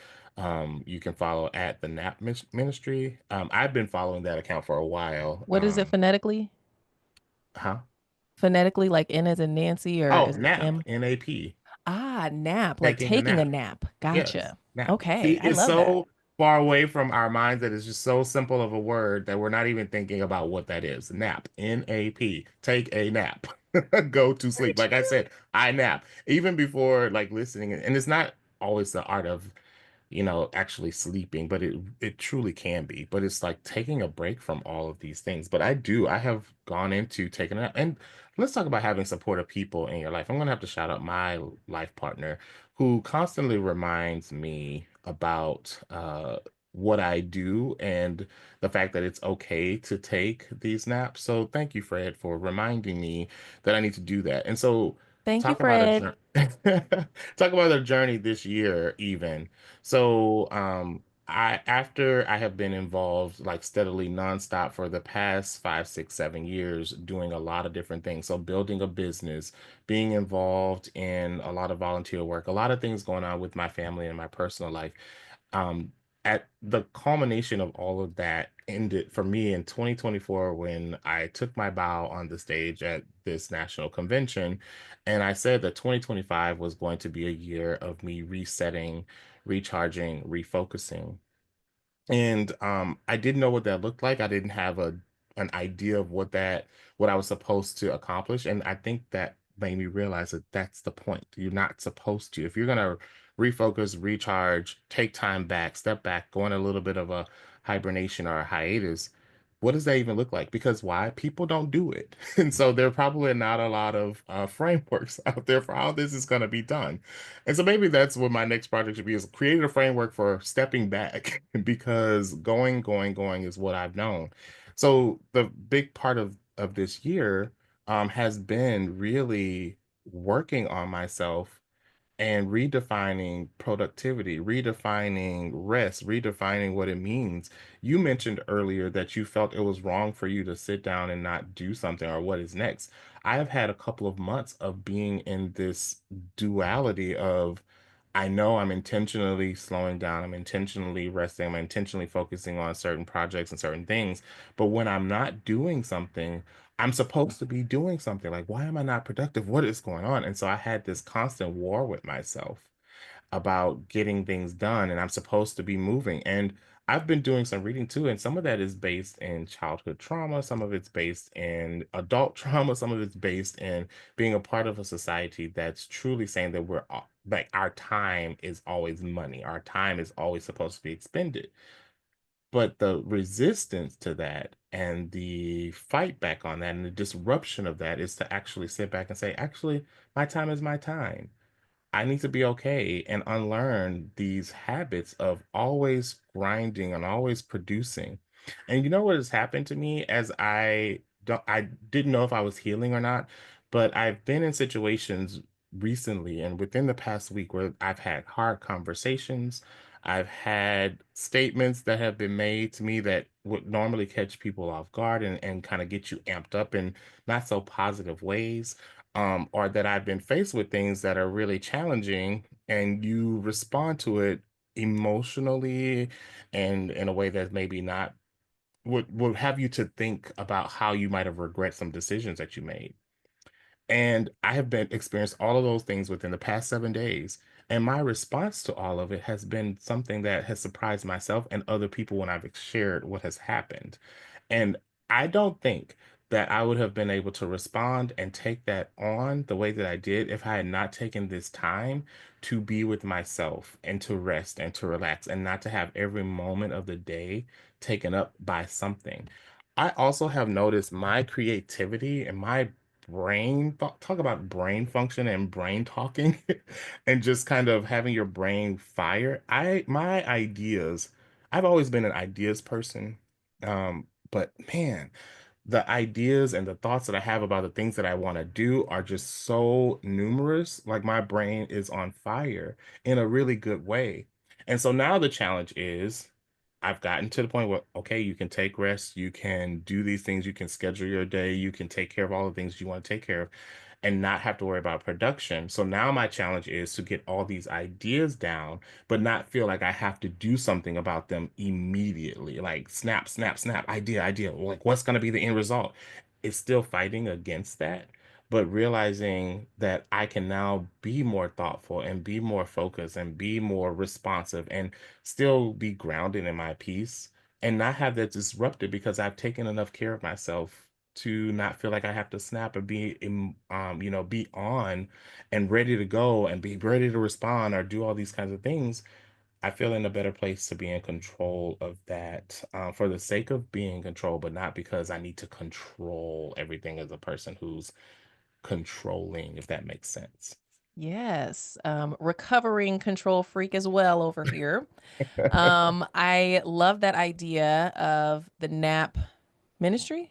you can follow at the Nap Ministry. I've been following that account for a while. What is it phonetically? Huh? Phonetically, like N as in Nancy, or Oh, is it nap, M? NAP. Ah, nap, like Taking a taking a nap. nap. Yes, Gotcha. nap. See, Okay, I it's love that. so far away from our minds that it's just so simple of a word that we're not even thinking about what that is. Nap, NAP. Take a nap. Go to Very sleep. Like I true. said, I nap. Even before like listening, and it's not always the art of actually sleeping, but it truly can be. But it's like taking a break from all of these things. But I have gone into taking it. And let's talk about having supportive people in your life. I'm gonna have to shout out my life partner who constantly reminds me about what I do and the fact that it's okay to take these naps. So thank you, Fred, for reminding me that I need to do that. And so Thank you, talk about a Fred. journey. Talk about a journey this year, even. So, I after I have been involved like steadily nonstop for the past 5, 6, 7 years, doing a lot of different things. So building a business, being involved in a lot of volunteer work, a lot of things going on with my family and my personal life. Um, at the culmination of all of that ended for me in 2024 when I took my bow on the stage at this national convention, and I said that 2025 was going to be a year of me resetting, recharging, refocusing. And I didn't know what that looked like. I didn't have an idea of what I was supposed to accomplish. And I think that made me realize that that's the point. You're not supposed to. If you're gonna refocus, recharge, take time back, step back, go on a little bit of a hibernation or a hiatus, what does that even look like? Because why? People don't do it. And so there are probably not a lot of frameworks out there for how this is going to be done. And so maybe that's what my next project should be, is create a framework for stepping back because going is what I've known. So the big part of this year has been really working on myself and redefining productivity, redefining rest, redefining what it means. You mentioned earlier that you felt it was wrong for you to sit down and not do something, or what is next. I have had a couple of months of being in this duality of, I know I'm intentionally slowing down, I'm intentionally resting, I'm intentionally focusing on certain projects and certain things. But when I'm not doing something, I'm supposed to be doing something. Like, why am I not productive? What is going on? And so I had this constant war with myself about getting things done, and I'm supposed to be moving. And I've been doing some reading too, and some of that is based in childhood trauma, some of it's based in adult trauma, some of it's based in being a part of a society that's truly saying that like our time is always money, our time is always supposed to be expended. But the resistance to that and the fight back on that and the disruption of that is to actually sit back and say, actually, my time is my time. I need to be okay and unlearn these habits of always grinding and always producing. And you know what has happened to me, as I didn't know if I was healing or not, but I've been in situations recently and within the past week where I've had hard conversations. I've had statements that have been made to me that would normally catch people off guard and kind of get you amped up in not so positive ways, or that I've been faced with things that are really challenging, and you respond to it emotionally and in a way that maybe not would have you to think about how you might have regret some decisions that you made. And I have been experienced all of those things within the past 7 days. And my response to all of it has been something that has surprised myself and other people when I've shared what has happened. And I don't think that I would have been able to respond and take that on the way that I did if I had not taken this time to be with myself and to rest and to relax and not to have every moment of the day taken up by something. I also have noticed my creativity and my talk about brain function and brain talking and just kind of having your brain fire. My ideas, I've always been an ideas person. But man, the ideas and the thoughts that I have about the things that I want to do are just so numerous. Like my brain is on fire in a really good way. And so now the challenge is I've gotten to the point where, okay, you can take rest, you can do these things, you can schedule your day, you can take care of all the things you want to take care of and not have to worry about production. So now my challenge is to get all these ideas down, but not feel like I have to do something about them immediately. Like snap, snap, snap, idea, idea. Like what's going to be the end result? It's still fighting against that, but realizing that I can now be more thoughtful and be more focused and be more responsive and still be grounded in my peace and not have that disrupted because I've taken enough care of myself to not feel like I have to snap and be on and ready to go and be ready to respond or do all these kinds of things. I feel in a better place to be in control of that for the sake of being in control, but not because I need to control everything as a person who's controlling, if that makes sense. Yes, recovering control freak as well over here. I love that idea of the nap ministry.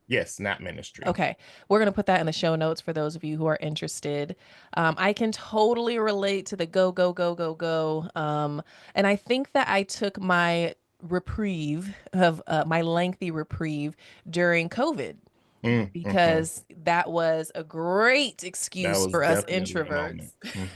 Yes, not ministry. Okay, we're going to put that in the show notes for those of you who are interested. I can totally relate to the go, go, go, go, go. And I think that I took my reprieve of my lengthy reprieve during COVID Mhm. because that was a great That excuse was for us definitely a introverts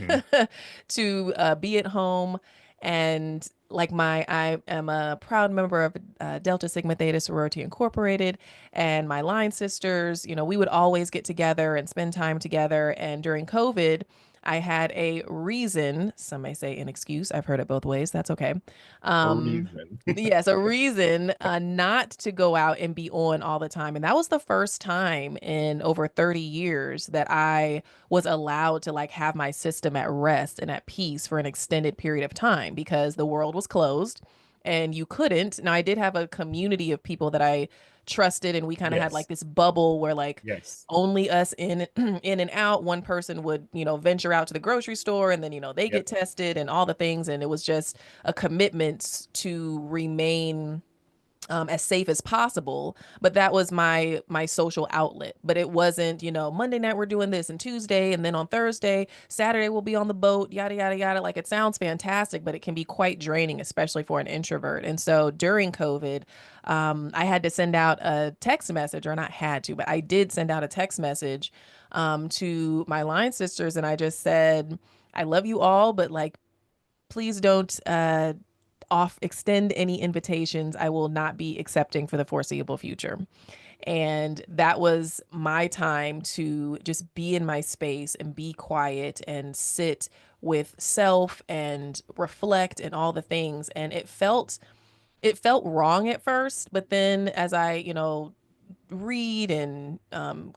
moment. to be at home. And like I am a proud member of Delta Sigma Theta Sorority Incorporated, and my line sisters, we would always get together and spend time together. And during COVID, I had a reason, some may say an excuse. I've heard it both ways. That's okay. A Um, reason. yes, a reason not to go out and be on all the time. And that was the first time in over 30 years that I was allowed to like have my system at rest and at peace for an extended period of time because the world was closed and you couldn't. Now, I did have a community of people that I trusted, and we kind of had like Yes. this bubble where like Yes. only us in in and out. One person would, venture out to the grocery store, and then, they Yep. get tested and all the things. And it was just a commitment to remain as safe as possible. But that was my social outlet. But it wasn't, Monday night we're doing this, and Tuesday, and then on Thursday, Saturday we'll be on the boat, yada yada yada. Like, it sounds fantastic, but it can be quite draining, especially for an introvert. And so during COVID, I had to send out a text message, or not had to, but I did send out a text message to my line sisters, and I just said, I love you all, but like, please don't off extend any invitations. I will not be accepting for the foreseeable future. And that was my time to just be in my space and be quiet and sit with self and reflect and all the things. And it felt wrong at first, but then as I, read and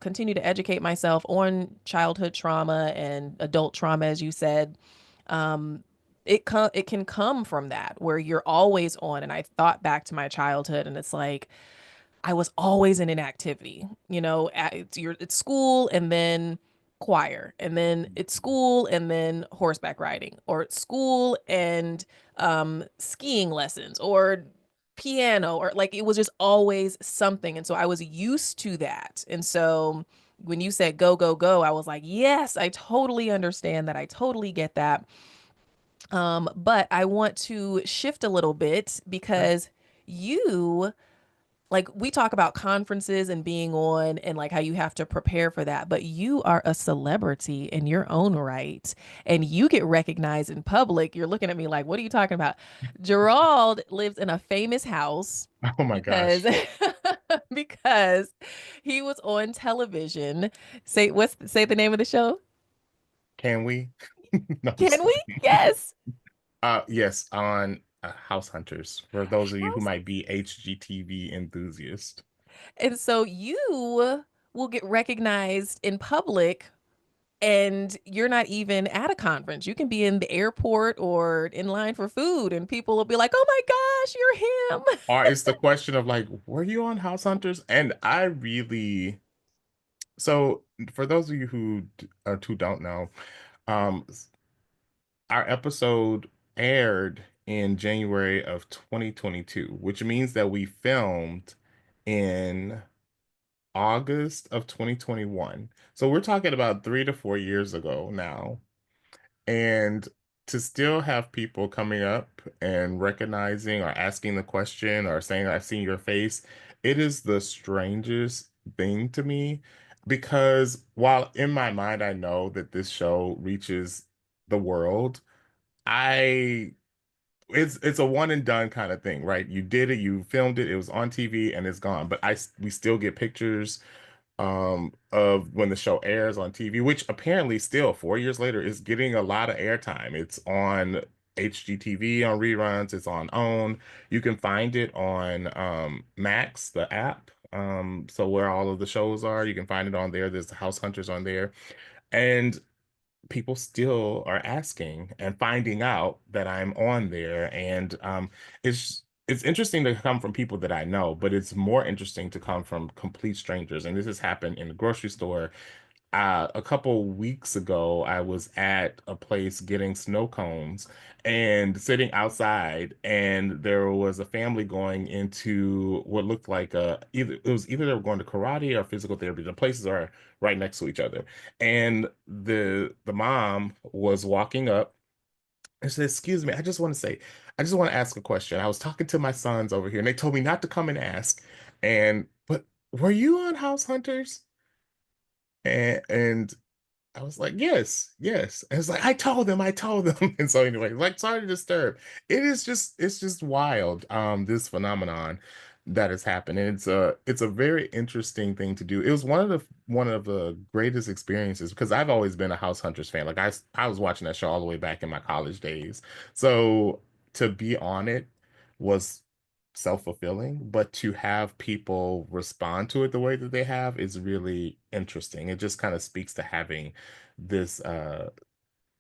continue to educate myself on childhood trauma and adult trauma, as you said, um, it can come from that where you're always on. And I thought back to my childhood, and it's like I was always in an activity. It's school and then choir, and then it's school and then horseback riding, or it's school and skiing lessons, or piano, or like it was just always something. And so I was used to that. And so when you said go, go, go, I was like, yes, I totally understand that. I totally get that. But I want to shift a little bit Sure. because you like we talk about conferences and being on and like how you have to prepare for that, but you are a celebrity in your own right and you get recognized in public. You're looking at me like, what are you talking about? Jerrold lives in a famous house Oh my because gosh. because he was on television. Say the name of the show? Can we? No, I'm Can just we? kidding. Yes. Yes, on House Hunters, for those of you who House. might be HGTV enthusiasts. And so you will get recognized in public and you're not even at a conference. You can be in the airport or in line for food, and people will be like, "Oh my gosh, you're him." Or it's the question of like, were you on House Hunters? And I really, so for those of you who don't know, um, our episode aired in January of 2022, which means that we filmed in August of 2021. So we're talking about 3 to 4 years ago now. And to still have people coming up and recognizing or asking the question or saying, I've seen your face, it is the strangest thing to me because while in my mind I know that this show reaches the world, I it's a one and done kind of thing, right? You did it, you filmed it, it was on TV and it's gone. But we still get pictures of when the show airs on TV, which apparently still 4 years later is getting a lot of airtime. It's on HGTV on reruns, it's on OWN. You can find it on Max, the app. So where all of the shows are, you can find it on there. There's the House Hunters on there. And people still are asking and finding out that I'm on there. And it's interesting to come from people that I know, but it's more interesting to come from complete strangers. And this has happened in the grocery store. A couple weeks ago, I was at a place getting snow cones and sitting outside, and there was a family going into what looked like either they were going to karate or physical therapy. The places are right next to each other, and the mom was walking up and said, "Excuse me, I just want to ask a question. I was talking to my sons over here, and they told me not to come and ask, but were you on House Hunters?" And I was like, yes, yes. And it's like, I told them. And so anyway, like, sorry to disturb. It's just wild, this phenomenon that has happened. And it's a very interesting thing to do. It was one of the greatest experiences because I've always been a House Hunters fan. Like I was watching that show all the way back in my college days. So to be on it was self-fulfilling, but to have people respond to it the way that they have is really interesting. It just kind of speaks to having this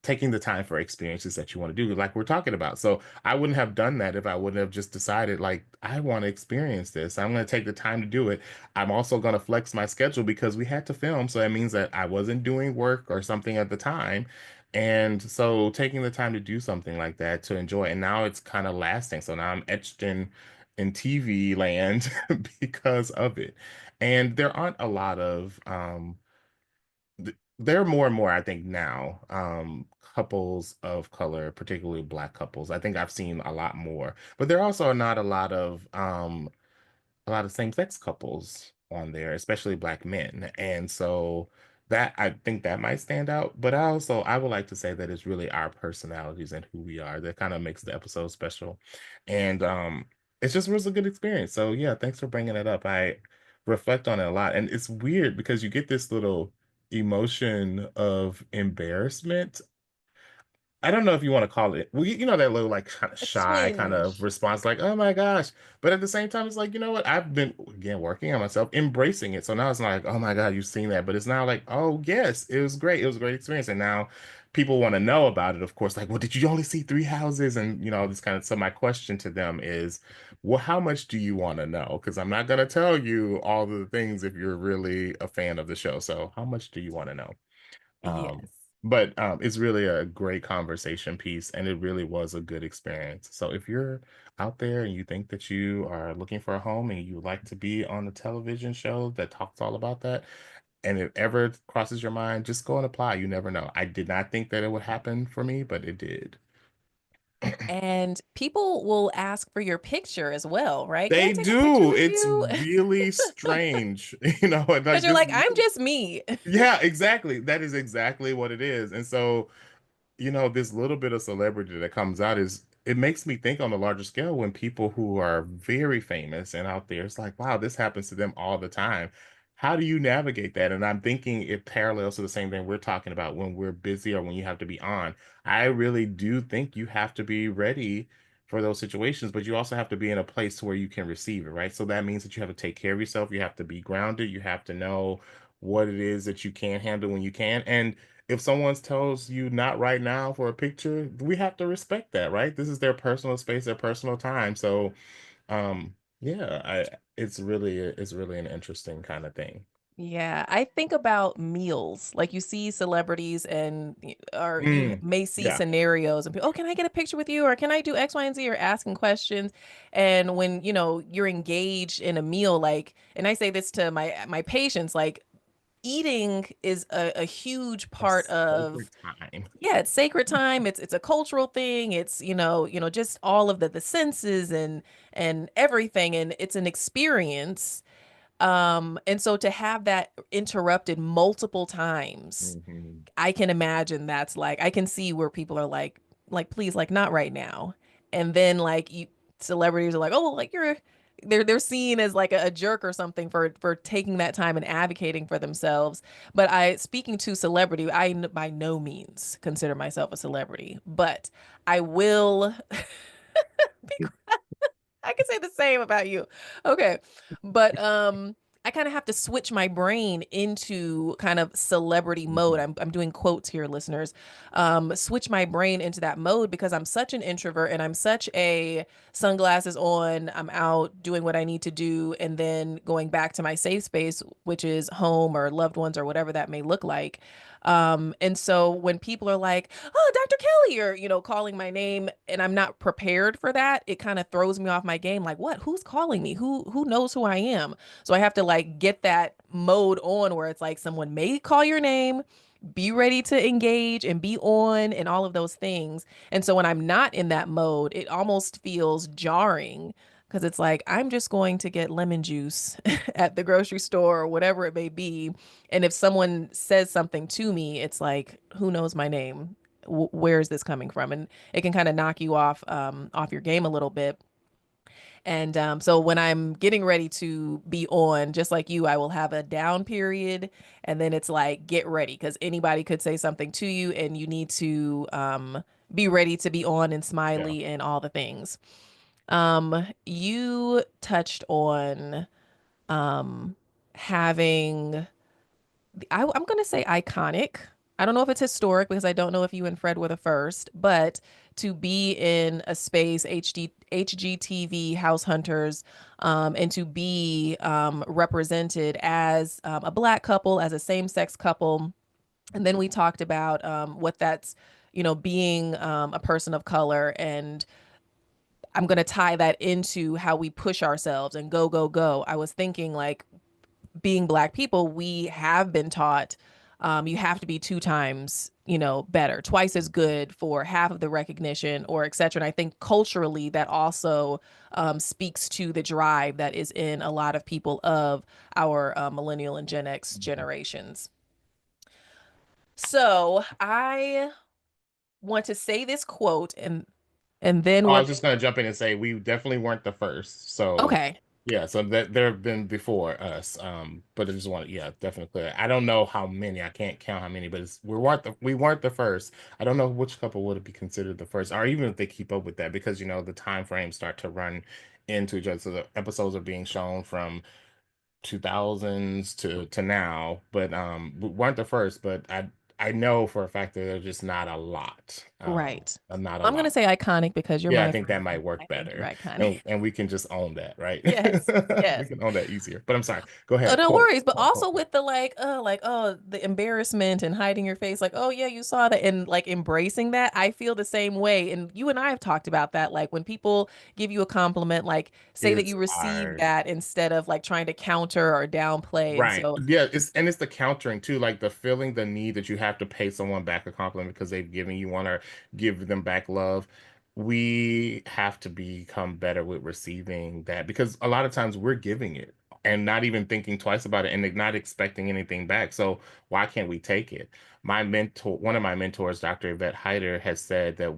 taking the time for experiences that you want to do, like we're talking about. So I wouldn't have done that if I wouldn't have just decided, like, I want to experience this. I'm going to take the time to do it. I'm also going to flex my schedule because we had to film. So that means that I wasn't doing work or something at the time. And so taking the time to do something like that to enjoy, and now it's kind of lasting. So now I'm etched in TV land because of it. And there aren't a lot of there are more and more, I think, now, couples of color, particularly Black couples. I think I've seen a lot more, but there also are not a lot of same-sex couples on there, especially Black men. And so that I think that might stand out. But I would like to say that it's really our personalities and who we are that kind of makes the episode special. And it's just was a good experience. So yeah, thanks for bringing it up. I reflect on it a lot. And it's weird because you get this little emotion of embarrassment. I don't know if you want to call it, well, you know, that little like kind of A shy kind of twinge. response, like, oh my gosh. But at the same time, it's like, you know what? I've been again working on myself, embracing it. So now it's not like, oh my God, you've seen that. But it's now like, oh yes, it was great. It was a great experience. And now people want to know about it, of course, like, well, did you only see 3 houses? And this kind of, so my question to them is, well, how much do you want to know? Because I'm not gonna tell you all the things if you're really a fan of the show. So how much do you want to know? Um, Yes. but it's really a great conversation piece, and it really was a good experience. So if you're out there and you think that you are looking for a home and you would like to be on a television show that talks all about that, and it ever crosses your mind, just go and apply. You never know. I did not think that it would happen for me, but it did. And people will ask for your picture as well, right? "Can I They take a picture do. with It's you?" really strange, and like 'Cause you're this. like, "I'm just me." Yeah, exactly. That is exactly what it is. And so this little bit of celebrity that comes out is it makes me think on a larger scale when people who are very famous and out there, it's like, wow, this happens to them all the time. How do you navigate that? And I'm thinking it parallels to the same thing we're talking about when we're busy or when you have to be on. I really do think you have to be ready for those situations, but you also have to be in a place where you can receive it, right? So that means that you have to take care of yourself. You have to be grounded. You have to know what it is that you can handle when you can. And if someone tells you not right now for a picture, we have to respect that, right? This is their personal space, their personal time. So, yeah, it's really an interesting kind of thing. Yeah, I think about meals. Like you see celebrities and or you Mm, may see yeah, scenarios and people, oh, can I get a picture with you? Or can I do X, Y, and Z? Or asking questions. And when, you're engaged in a meal, like, and I say this to my patients, like eating is a huge a part sacred of, time. yeah, it's sacred time. It's a cultural thing. It's, just all of the senses and everything. And it's an experience, and so to have that interrupted multiple times, Mhm. I can imagine that's like I can see where people are like please, like not right now. And then like you celebrities are like, "Oh, well, like they're seen as like a jerk or something for taking that time and advocating for themselves." But I speaking to celebrity, by no means consider myself a celebrity, but I will I can say the same about you. Okay. But I kind of have to switch my brain into kind of celebrity mode. Mhm. I'm doing quotes here, listeners. Switch my brain into that mode because I'm such an introvert and I'm such a sunglasses on, I'm out doing what I need to do and then going back to my safe space, which is home or loved ones or whatever that may look like. And so when people are like, "Oh, Dr. Kelly," or, calling my name and I'm not prepared for that, it kind of throws me off my game. Like, what? Who's calling me? Who knows who I am? So I have to like get that mode on where it's like someone may call your name, be ready to engage and be on and all of those things. And so when I'm not in that mode, it almost feels jarring because it's like I'm just going to get lemon juice at the grocery store or whatever it may be. And if someone says something to me, it's like, who knows my name? Where is this coming from? And it can kind of knock you off your game a little bit. And so when I'm getting ready to be on, just like you, I will have a down period, and then it's like get ready because anybody could say something to you, and you need to be ready to be on and Yeah. smiley and all the things. You touched on having I'm going to say iconic. I don't know if it's historic because I don't know if you and Fred were the first, but to be in a space, HGTV, House Hunters, and to be represented as a Black couple, as a same sex couple. And then we talked about what that's, being a person of color. And I'm going to tie that into how we push ourselves and go, go, go. I was thinking like, being Black people, we have been taught you have to be two times, better, twice as good for half of the recognition or et cetera. And I think culturally that also speaks to the drive that is in a lot of people of our millennial and Gen X Mhm. generations. So I want to say this quote and then Oh, I we're was just gonna jump in and say we definitely weren't the first. So okay. yeah, so that there have been before us. But I just want to, yeah, definitely clear. I don't know how many, I can't count how many, but we weren't the first. I don't know which couple would be considered the first, or even if they keep up with that, because the time frames start to run into each other. So the episodes are being shown from 2000s to now, but we weren't the first, but I know for a fact that there's just not a lot. Right. Not a I'm going to lot. say iconic because you're Yeah, I my think that friend. might work I think you're better. iconic. And we can just own that, right? Yes. We Yes. can own that easier. But I'm sorry. Go Oh, ahead. no Quote. worries. But Quote, also quote. with the oh, the embarrassment and hiding your face, like, oh yeah, you saw that, and like embracing that. I feel the same way. And you and I have talked about that. Like when people give you a compliment, like say that It's you receive hard. that instead of like trying to counter or downplay. And Right. so, Yeah, it's the countering too, like the feeling the need that you have to pay someone back a compliment because they've given you one or give them back love. We have to become better with receiving that because a lot of times we're giving it and not even thinking twice about it and not expecting anything back. So why can't we take it? One of my mentors, Dr. Yvette Heider, has said that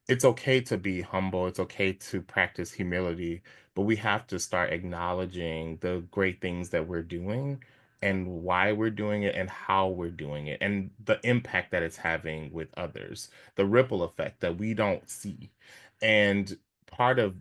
it's okay to be humble, it's okay to practice humility, but we have to start acknowledging the great things that we're doing and why we're doing it and how we're doing it and the impact that it's having with others, the ripple effect that we don't see. And part of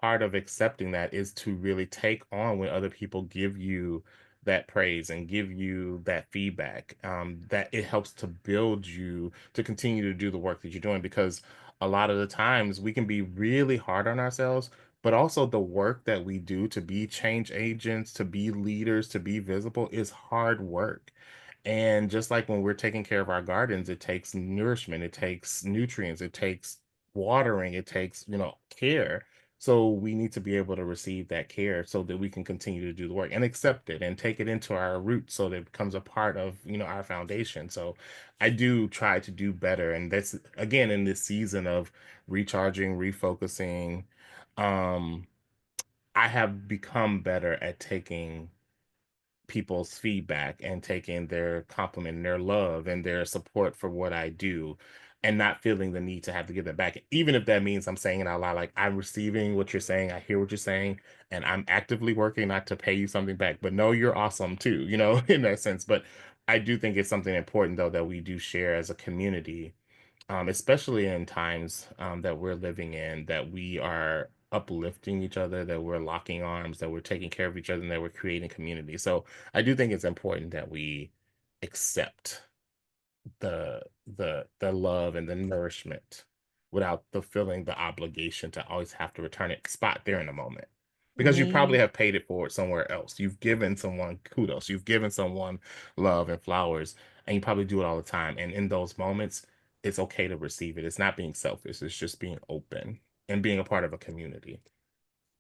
accepting that is to really take on when other people give you that praise and give you that feedback, that it helps to build you to continue to do the work that you're doing. Because a lot of the times we can be really hard on ourselves, but also the work that we do to be change agents, to be leaders, to be visible is hard work. And just like when we're taking care of our gardens, it takes nourishment, it takes nutrients, it takes watering, it takes, care. So we need to be able to receive that care so that we can continue to do the work and accept it and take it into our roots so that it becomes a part of, our foundation. So I do try to do better. And that's again in this season of recharging, refocusing. Um, I have become better at taking people's feedback and taking their compliment and their love and their support for what I do, and not feeling the need to have to give that back. Even if that means I'm saying it out loud, like I'm receiving what you're saying, I hear what you're saying, and I'm actively working not to pay you something back. But no, you're awesome too, in that sense. But I do think it's something important though that we do share as a community, especially in times that we're living in, that we are uplifting each other, that we're locking arms, that we're taking care of each other, and that we're creating community. So I do think it's important that we accept the the love and the nourishment without the feeling the obligation to always have to return it spot there in the moment, because you probably Me have paid it forward somewhere else. You've given someone kudos, you've given someone love and flowers, and you probably do it all the time. And in those moments, it's okay to receive it. It's not being selfish, it's just being open and being a part of a community.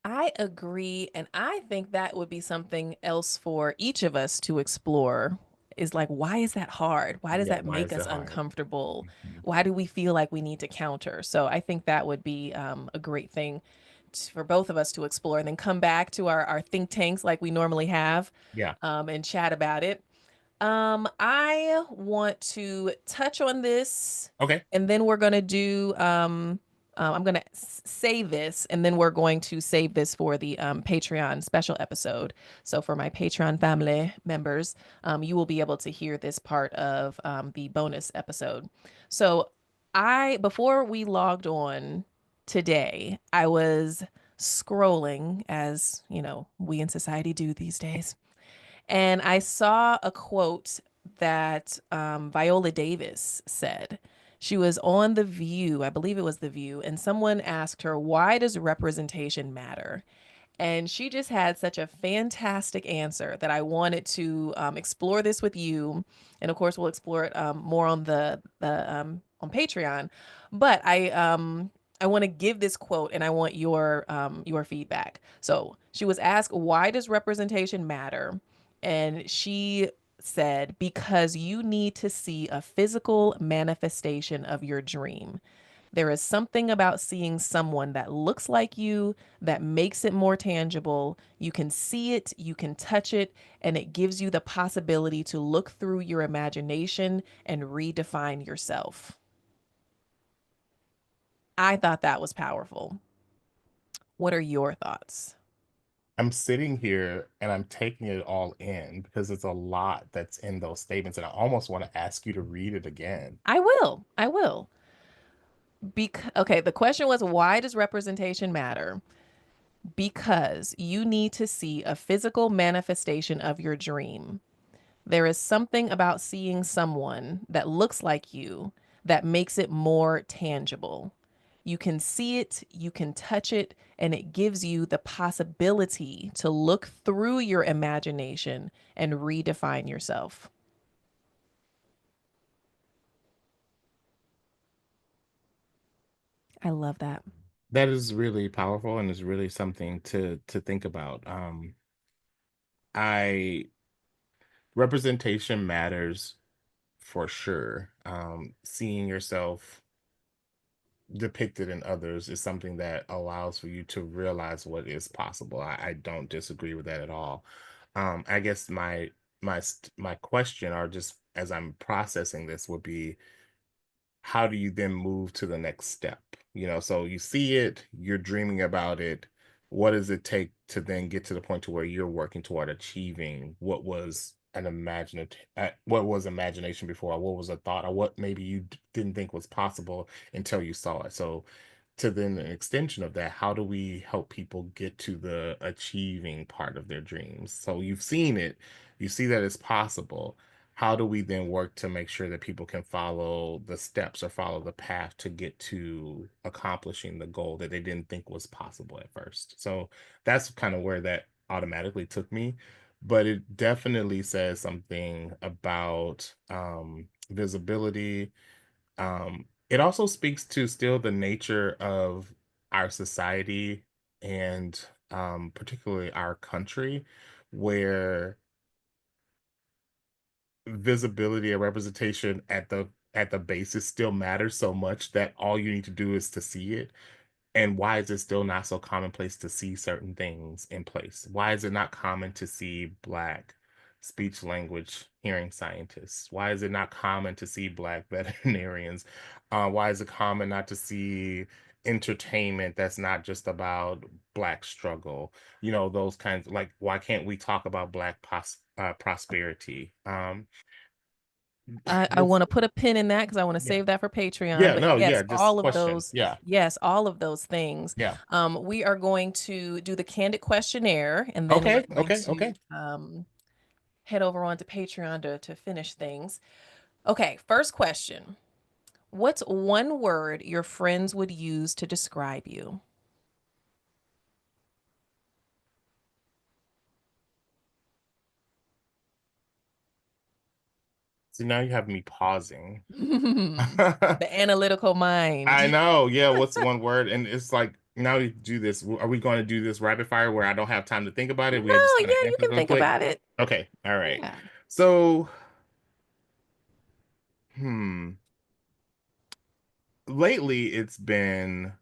I agree. And I think that would be something else for each of us to explore is like, why is that hard? Why does Yeah, that why make is us it hard? uncomfortable? Mhm. Why do we feel like we need to counter? So I think that would be a great thing for both of us to explore and then come back to our think tanks like we normally have Yeah. and chat about it. I want to touch on this, Okay. and then we're gonna do. I'm gonna say this, and then we're going to save this for the Patreon special episode. So for my Patreon family members, you will be able to hear this part of the bonus episode. So before we logged on today, I was scrolling, as you know, we in society do these days, and I saw a quote that Viola Davis said. She was on The View, I believe it was The View, and someone asked her, why does representation matter? And she just had such a fantastic answer that I wanted to explore this with you. And of course, we'll explore it more on the on Patreon. But I want to give this quote, and I want your feedback. So she was asked, "Why does representation matter?" And she said, "Because you need to see a physical manifestation of your dream. There is something about seeing someone that looks like you that makes it more tangible. You can see it, you can touch it, and it gives you the possibility to look through your imagination and redefine yourself." I thought that was powerful. What are your thoughts? I'm sitting here and I'm taking it all in because it's a lot that's in those statements, and I almost want to ask you to read it again. I will. I will. Okay, the question was, why does representation matter? Because you need to see a physical manifestation of your dream. There is something about seeing someone that looks like you that makes it more tangible. You can see it, you can touch it, and it gives you the possibility to look through your imagination and redefine yourself. I love that. That is really powerful and is really something to think about. I Representation matters for sure. Seeing yourself depicted in others is something that allows for you to realize what is possible. I don't disagree with that at all. I guess my question, or just as I'm processing this, would be, how do you then move to the next step? So you see it, you're dreaming about it. What does it take to then get to the point to where you're working toward achieving what was imagination before, or what was a thought, or what maybe you didn't think was possible until you saw it? So to then an extension of that, how do we help people get to the achieving part of their dreams? So you've seen it, you see that it's possible. How do we then work to make sure that people can follow the steps or follow the path to get to accomplishing the goal that they didn't think was possible at first? So that's kind of where that automatically took me. But it definitely says something about visibility. It also speaks to still the nature of our society and particularly our country, where visibility and representation at the basis still matters so much that all you need to do is to see it. And why is it still not so commonplace to see certain things in place? Why is it not common to see Black speech language hearing scientists? Why is it not common to see Black veterinarians? Why is it common not to see entertainment that's not just about Black struggle? You know, those kinds, like, why can't we talk about Black prosperity? I This, want to put a pin in that because I want to yeah. save that for Patreon. Yeah, But no, yes, yeah, just all of question. those, Yeah. yes, all of those things. Yeah. We are going to do the Candid questionnaire, and then we're Okay, going okay, to okay. head over onto Patreon to finish things. Okay, first question. What's one word your friends would use to describe you? So now you have me pausing. The analytical I mind. know. Yeah. What's one word? And it's like, now we do this. Are we going to do this rapid fire where I don't have time to think about it? We No, just kind of yeah, you answer can real think quick. about it. Okay. All right. Yeah. So, hmm. Lately, it's been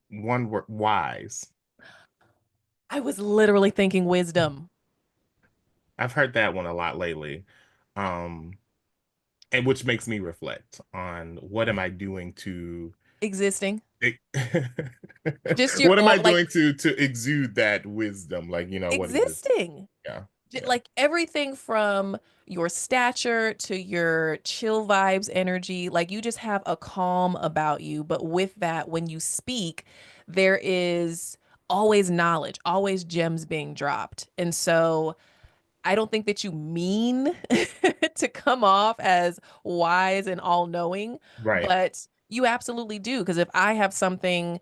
one word: wise. I was literally thinking wisdom. I've heard that one a lot lately, um, and which makes me reflect on what am I doing to Existing. it, Just your what am all I like doing to exude that wisdom? Like, what is it? existing. Yeah. Yeah. Like everything from your stature to your chill vibes energy, like you just have a calm about you. But with that, when you speak, there is always knowledge, always gems being dropped. And so I don't think that you mean to come off as wise and all knowing, Right. but you absolutely do. Because if I have something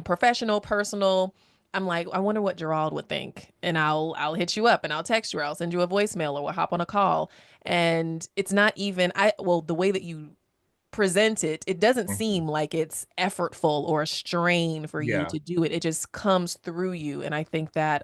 professional, personal, I'm like, I wonder what Jerrold would think, and I'll hit you up and I'll text you or I'll send you a voicemail or we'll hop on a call. And it's not even the way that you present it, it doesn't Mhm. seem like it's effortful or a strain for you Yeah. to do it. It just comes through you, and I think that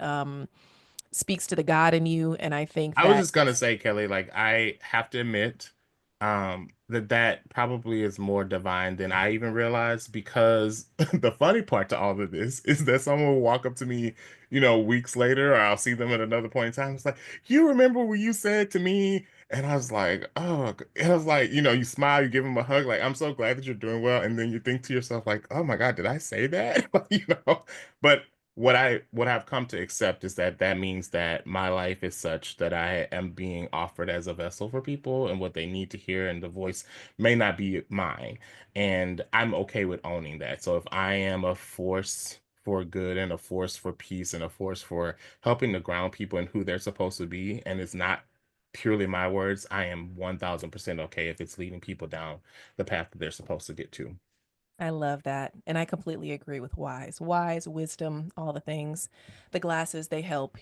speaks to the God in you. And I think I was that just gonna say, Kelly, like, I have to admit, that that probably is more divine than I even realized, because the funny part to all of this is that someone will walk up to me, weeks later, or I'll see them at another point in time. It's like, you remember what you said to me? And I was like, oh, and I was like, you smile, you give them a hug, like, I'm so glad that you're doing well. And then you think to yourself, like, oh my God, did I say that? But what I've come to accept is that that means that my life is such that I am being offered as a vessel for people and what they need to hear, and the voice may not be mine. And I'm okay with owning that. So if I am a force for good and a force for peace and a force for helping to ground people in who they're supposed to be, and it's not purely my words, I am 1000% okay if it's leading people down the path that they're supposed to get to. I love that. And I completely agree with wise, wisdom, all the things. The glasses, they help.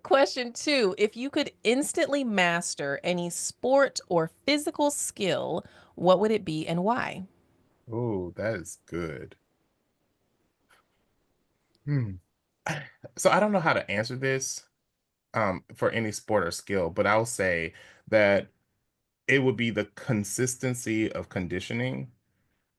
Question two, if you could instantly master any sport or physical skill, what would it be and why? Oh, that is good. Hmm. So I don't know how to answer this for any sport or skill, but I'll say that it would be the consistency of conditioning.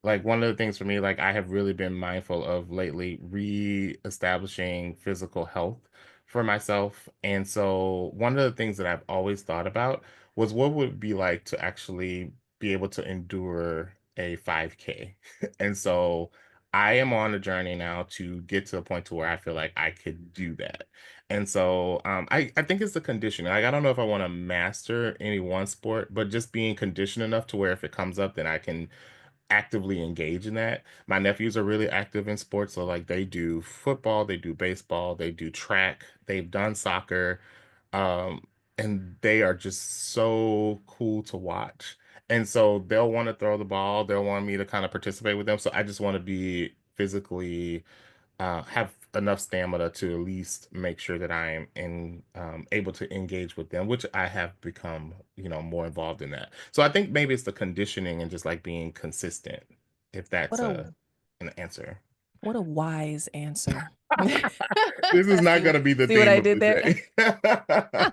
Like, one of the things for me, like, I have really been mindful of lately, re-establishing physical health for myself. And so one of the things that I've always thought about was what would it be like to actually be able to endure a 5K. And so I am on a journey now to get to a point to where I feel like I could do that. And so I think it's the conditioning. Like I don't know if I want to master any one sport, but just being conditioned enough to where if it comes up, then I can actively engage in that. My nephews are really active in sports, so like they do football, they do baseball, they do track, they've done soccer, um, and they are just so cool to watch. And so they'll want to throw the ball, they'll want me to kind of participate with them. So I just want to be physically have enough stamina to at least make sure that I am able to engage with them, which I have become, more involved in that. So I think maybe it's the conditioning and just like being consistent, if What that's a an answer. what a wise answer. This is not See going what to be the see what theme I of did the there? day.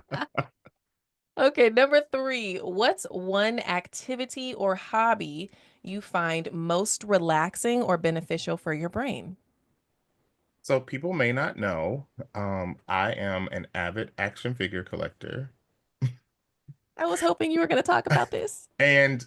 Okay, number three. What's one activity or hobby you find most relaxing or beneficial for your brain? So people may not know, I am an avid action figure collector. I was hoping you were going to talk about this. And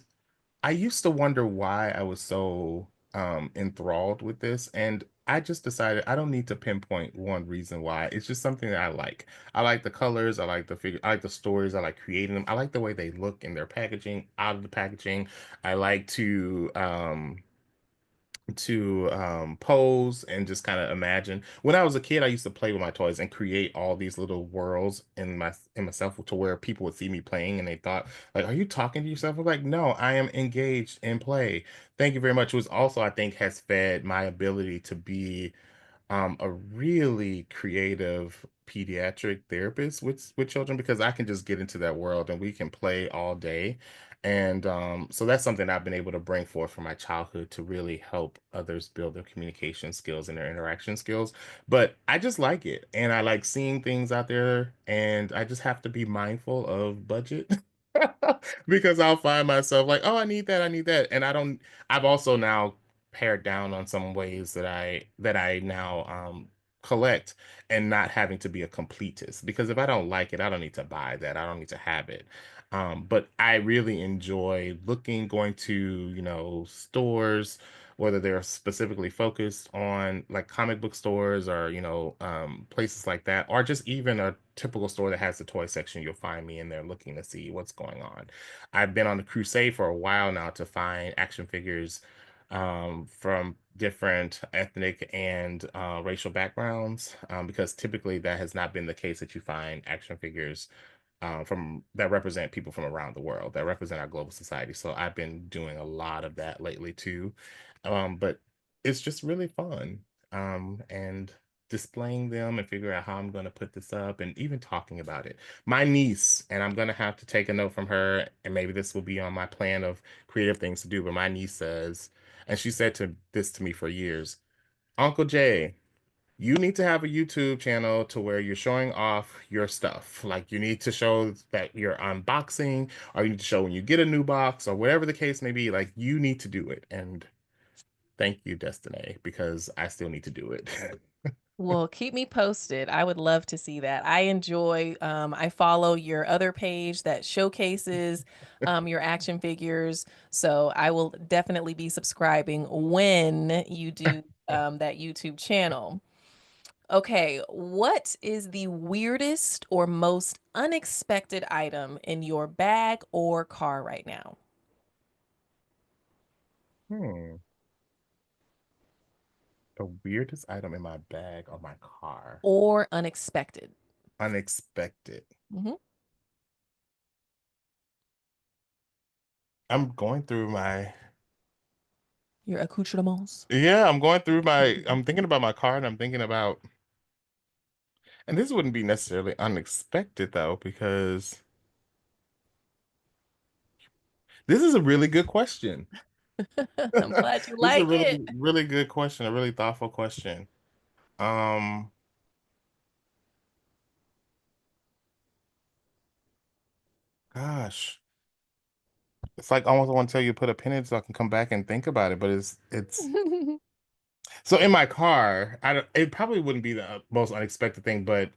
I used to wonder why I was so enthralled with this, and I just decided I don't need to pinpoint one reason why. It's just something that I like. I like the colors, I like the figure, I like the stories, I like creating them. I like the way they look in their packaging, out of the packaging. I like to pose and just kind of imagine. When I was a kid, I used to play with my toys and create all these little worlds in myself to where people would see me playing and they thought, like, are you talking to yourself? I'm like, no, I am engaged in play. Thank you very much. It was also, I think, has fed my ability to be a really creative pediatric therapist with children because I can just get into that world and we can play all day. And so that's something I've been able to bring forth from my childhood to really help others build their communication skills and their interaction skills. But I just like it. And I like seeing things out there. And I just have to be mindful of budget. Because I'll find myself like, oh, I need that, I need that. And I've also now pared down on some ways that I now collect and not having to be a completist because if I don't like it, I don't need to buy that. I don't need to have it. But I really enjoy going to, stores, whether they're specifically focused on like comic book stores or, places like that, or just even a typical store that has the toy section. You'll find me in there looking to see what's going on. I've been on a crusade for a while now to find action figures from different ethnic and racial backgrounds, because typically that has not been the case that you find action figures from that represent people from around the world, that represent our global society. So I've been doing a lot of that lately too. But it's just really fun. And displaying them and figure out how I'm going to put this up and even talking about it. My niece, and I'm going to have to take a note from her, and maybe this will be on my plan of creative things to do, but my niece says, and she said this to me for years, Uncle Jay, you need to have a YouTube channel to where you're showing off your stuff. Like you need to show that you're unboxing, or you need to show when you get a new box, or whatever the case may be. Like you need to do it. And thank you, Destiny, because I still need to do it. Well, keep me posted. I would love to see that. I follow your other page that showcases your action figures. So I will definitely be subscribing when you do that YouTube channel. Okay, what is the weirdest or most unexpected item in your bag or car right now? Hmm. The weirdest item in my bag or my car. Or unexpected? Unexpected. Hmm. I'm going through my Your accoutrements? Yeah, I'm thinking about my car and I'm thinking about, and this wouldn't be necessarily unexpected though, because this is a really good question. I'm glad you This is a like it. really, really good question, a really thoughtful question. Um, Gosh, it's like almost I want to tell you to put a pin in so I can come back and think about it, but it's so in my car, it probably wouldn't be the most unexpected thing, but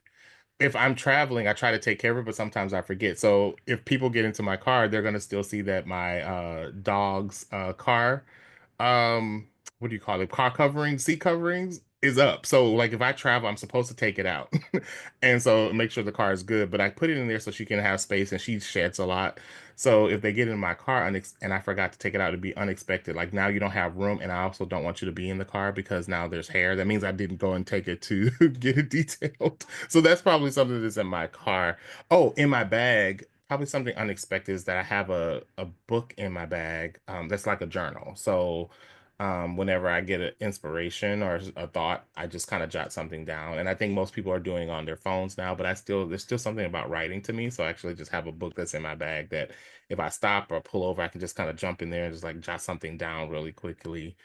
if I'm traveling, I try to take care of it, but sometimes I forget. So if people get into my car, they're gonna still see that my dog's car, um, what do you call it? Car coverings, seat coverings is up. So like if I travel, I'm supposed to take it out. And so make sure the car is good. But I put it in there so she can have space and she sheds a lot. So if they get in my car and I forgot to take it out, it'd be unexpected. Like now you don't have room, and I also don't want you to be in the car because now there's hair. That means I didn't go and take it to get it detailed. So that's probably something that's in my car. Oh, in my bag, probably something unexpected is that I have a book in my bag, that's like a journal. So whenever I get an inspiration or a thought, I just kind of jot something down. And I think most people are doing on their phones now, but there's still something about writing to me. So I actually just have a book that's in my bag that if I stop or pull over, I can just kind of jump in there and just like jot something down really quickly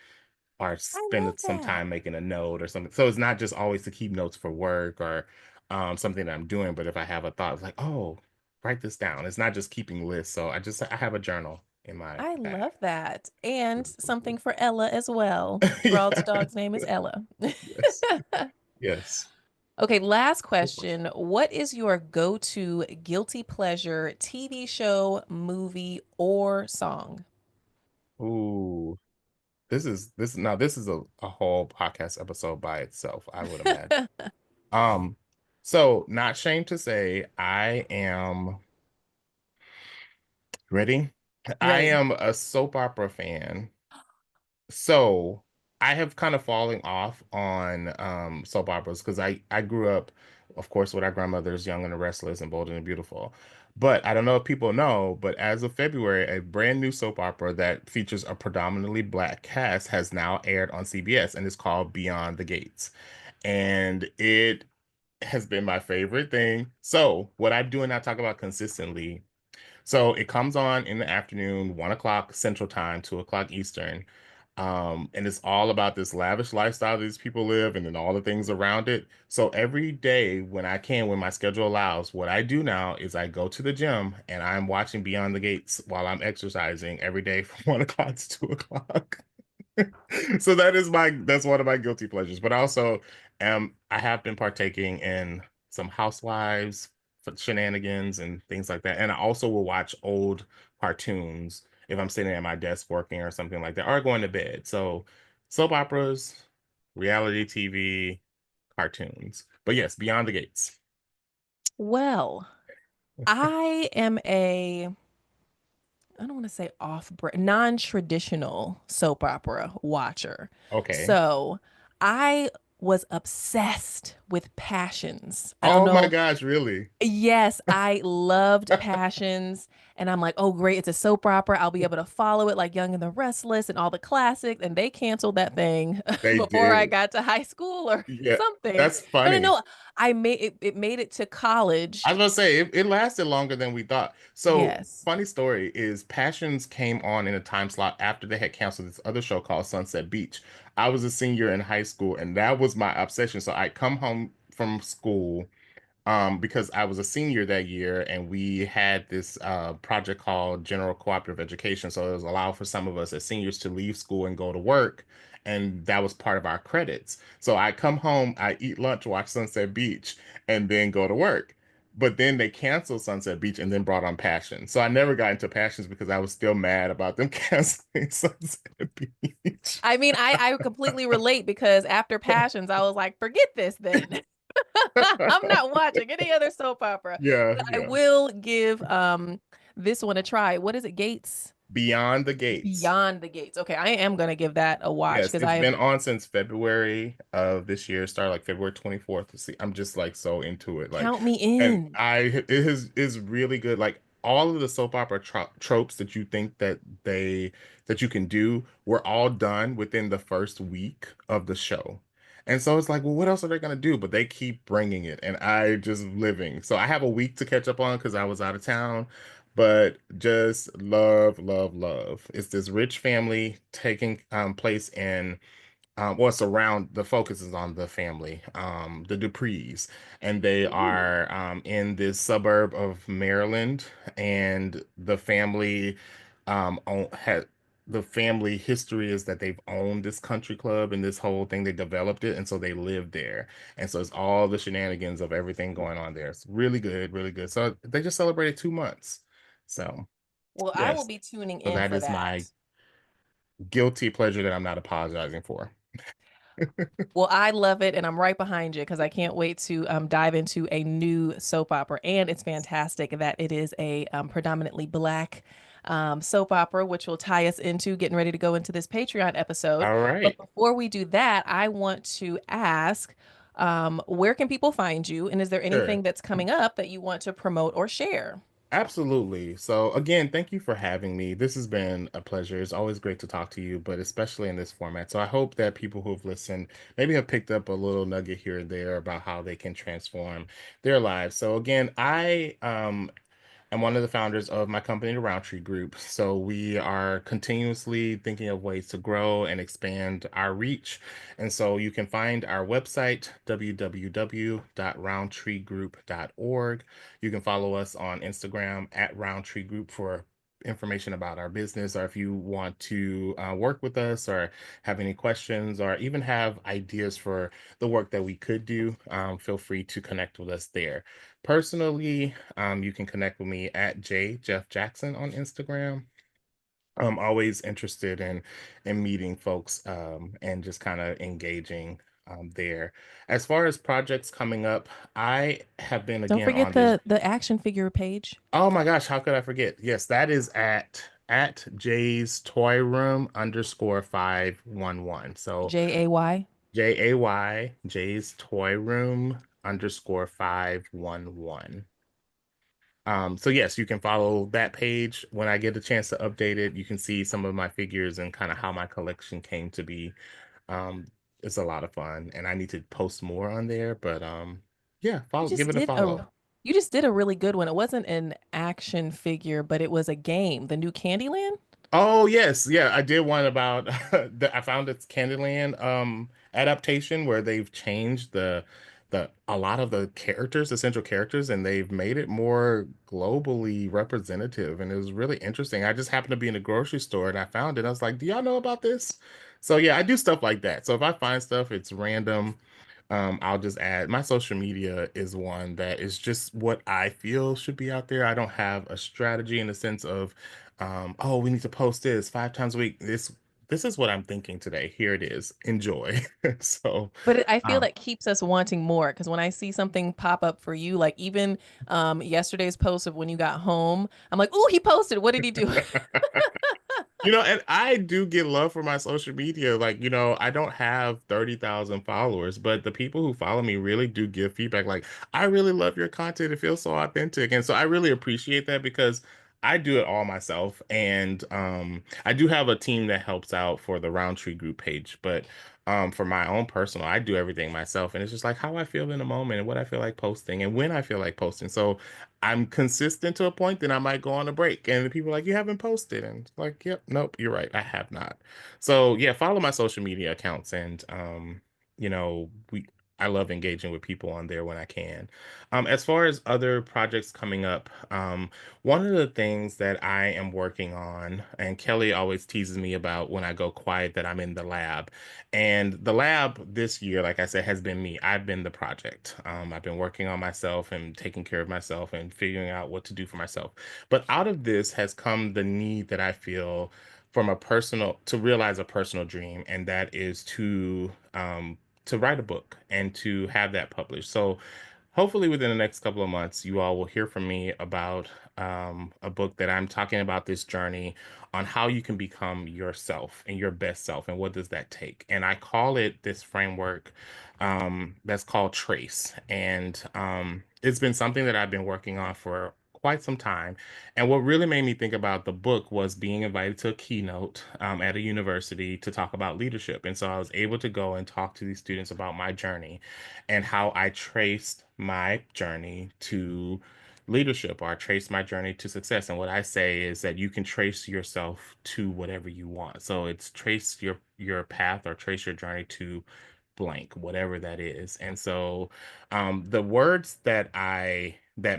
or I spend love some that. time making a note or something. So it's not just always to keep notes for work or something that I'm doing, but if I have a thought, it's like, oh, write this down. It's not just keeping lists. So I have a journal in my I bag. love that. And something for Ella as well. Gerald's Yeah. dog's name is Ella. Yes. Yes. Okay, last Good question. question. What is your go-to guilty pleasure TV show, movie, or song? Ooh, this is a whole podcast episode by itself, I would imagine. Um, so not ashamed to say, I am ready. I Ready. am a soap opera fan. So I have kind of falling off on soap operas because I grew up, of course, with our grandmothers, Young and the Restless and Bold and the Beautiful. But I don't know if people know, but as of February, a brand new soap opera that features a predominantly black cast has now aired on CBS, and it's called Beyond the Gates. And it has been my favorite thing. So what I do and I talk about consistently, so it comes on in the afternoon, 1 o'clock Central Time, 2 o'clock Eastern. And it's all about this lavish lifestyle these people live and then all the things around it. So every day when I can, when my schedule allows, what I do now is I go to the gym and I'm watching Beyond the Gates while I'm exercising every day from 1 o'clock to 2 o'clock. So that's one of my guilty pleasures. But also, I have been partaking in some housewives shenanigans and things like that. And I also will watch old cartoons if I'm sitting at my desk working or something like that, or going to bed. So soap operas, reality TV, cartoons. But yes, Beyond the Gates. Well, I am a I don't want to say non-traditional soap opera watcher. Okay. So I was obsessed with Passions. I don't Oh my know. gosh, really? Yes, I loved Passions. And I'm like, oh, great. It's a soap opera. I'll be able to follow it like Young and the Restless and all the classics. And they canceled that thing They before I did. got to high school or Yeah, something. that's No, no, funny. no. It made it to I college. was gonna say it lasted longer than we thought. So, Yes. funny story is Passions came on in a time slot after they had canceled this other show called Sunset Beach. I was a senior in high school, and that was my obsession. So I'd come home from school because I was a senior that year and we had this project called General Cooperative Education. So it was allowed for some of us as seniors to leave school and go to work. And that was part of our credits. So I come home, I eat lunch, watch Sunset Beach, and then go to work. But then they canceled Sunset Beach and then brought on Passion. So I never got into Passions because I was still mad about them canceling Sunset Beach. I mean, I completely relate because after Passions, I was like, forget this then. I'm not watching any other soap opera. Yeah, But I yeah. will give this one a try. What is it? Gates? Beyond the Gates. Beyond the Gates. Okay, I am gonna give that a watch Yes, because it's I been on since February of this year. Started like February 24th. See, I'm just like so into it. Like, count me and in. it is really good. Like all of the soap opera tropes that you think that you can do were all done within the first week of the show. And so it's like, well, what else are they gonna do? But they keep bringing it, and I just living. So I have a week to catch up on because I was out of town, but just love, love, love. It's this rich family taking place in well, it's around the focus is on the family, the Duprees, and they Ooh. are in this suburb of Maryland, and the family had the family history is that they've owned this country club and this whole thing. They developed it, and so they live there, and so it's all the shenanigans of everything going on there. It's really good, really good. So they just celebrated 2 months, so Well, I will yes, be tuning so in that for is that. guilty pleasure that I'm not apologizing for. Well, I love it, and I'm right behind you because I can't wait to dive into a new soap opera. And it's fantastic that it is a predominantly Black soap opera, which will tie us into getting ready to go into this Patreon episode. All But right. before we do that, I want to ask, where can people find you? And is there Sure. anything that's coming up that you want to promote or share? Absolutely. So again, thank you for having me. This has been a pleasure. It's always great to talk to you, but especially in this format. So I hope that people who have listened maybe have picked up a little nugget here and there about how they can transform their lives. So again, I'm one of the founders of my company, the Roundtree Group. So we are continuously thinking of ways to grow and expand our reach. And so you can find our website, www.roundtreegroup.org. You can follow us on Instagram at Roundtree Group for information about our business, or if you want to work with us or have any questions or even have ideas for the work that we could do, feel free to connect with us there. Personally, you can connect with me at Jeff Jackson on Instagram. I'm always interested in meeting folks and just kind of engaging there. As far as projects coming up, I have been Don't again forget on this. the action figure page. Oh my gosh, how could I forget? Yes, that is at Jay's Toy Room underscore 511. So JAY. Jay's Toy Room underscore 511. So yes, you can follow that page. When I get a chance to update it, you can see some of my figures and kind of how my collection came to be. It's a lot of fun, and I need to post more on there, but yeah, You give just it a did a follow. you just did a really good one. It wasn't an action figure, but it was a game, the new Candyland. Oh yes, yeah, I did one about I found it's Candyland adaptation where they've changed the a lot of the characters, the central characters, and they've made it more globally representative, and it was really interesting. I just happened to be in a grocery store and I found it. I was like, "Do y'all know about this?" So yeah, I do stuff like that. So if I find stuff, it's random. I'll just add my social media is one that is just what I feel should be out there. I don't have a strategy in the sense of oh, we need to post this 5 times a week. This is what I'm thinking today. Here it is. Enjoy. So, I feel um, that keeps us wanting more because when I see something pop up for you, like even yesterday's post of when you got home, I'm like, "Ooh, he posted. What did he do?" and I do get love for my social media. Like, I don't have 30,000 followers, but the people who follow me really do give feedback. Like, I really love your content. It feels so authentic. And so I really appreciate that because I do it all myself. And I do have a team that helps out for the Roundtree Group page. But for my own personal, I do everything myself. And it's just like how I feel in the moment and what I feel like posting and when I feel like posting. So I'm consistent to a point, then I might go on a break. And the people are like, you haven't posted. And it's like, yep, nope, you're right. I have not. So yeah, follow my social media accounts and you know, we I love engaging with people on there when I can. As far as other projects coming up, one of the things that I am working on, and Kelly always teases me about when I go quiet that I'm in the lab. And the lab this year, like I said, has been me. I've been the project. I've been working on myself and taking care of myself and figuring out what to do for myself. But out of this has come the need that I feel from a personal to realize a personal dream, and that is to write a book and to have that published. So hopefully within the next couple of months, you all will hear from me about a book that I'm talking about this journey on how you can become yourself and your best self, and what does that take. And I call it this framework that's called Trace. And it's been something that I've been working on for quite some time. And what really made me think about the book was being invited to a keynote at a university to talk about leadership. And so I was able to go and talk to these students about my journey and how I traced my journey to leadership, or I traced my journey to success. And what I say is that you can trace yourself to whatever you want. So it's trace your path or trace your journey to blank, whatever that is. And so the words that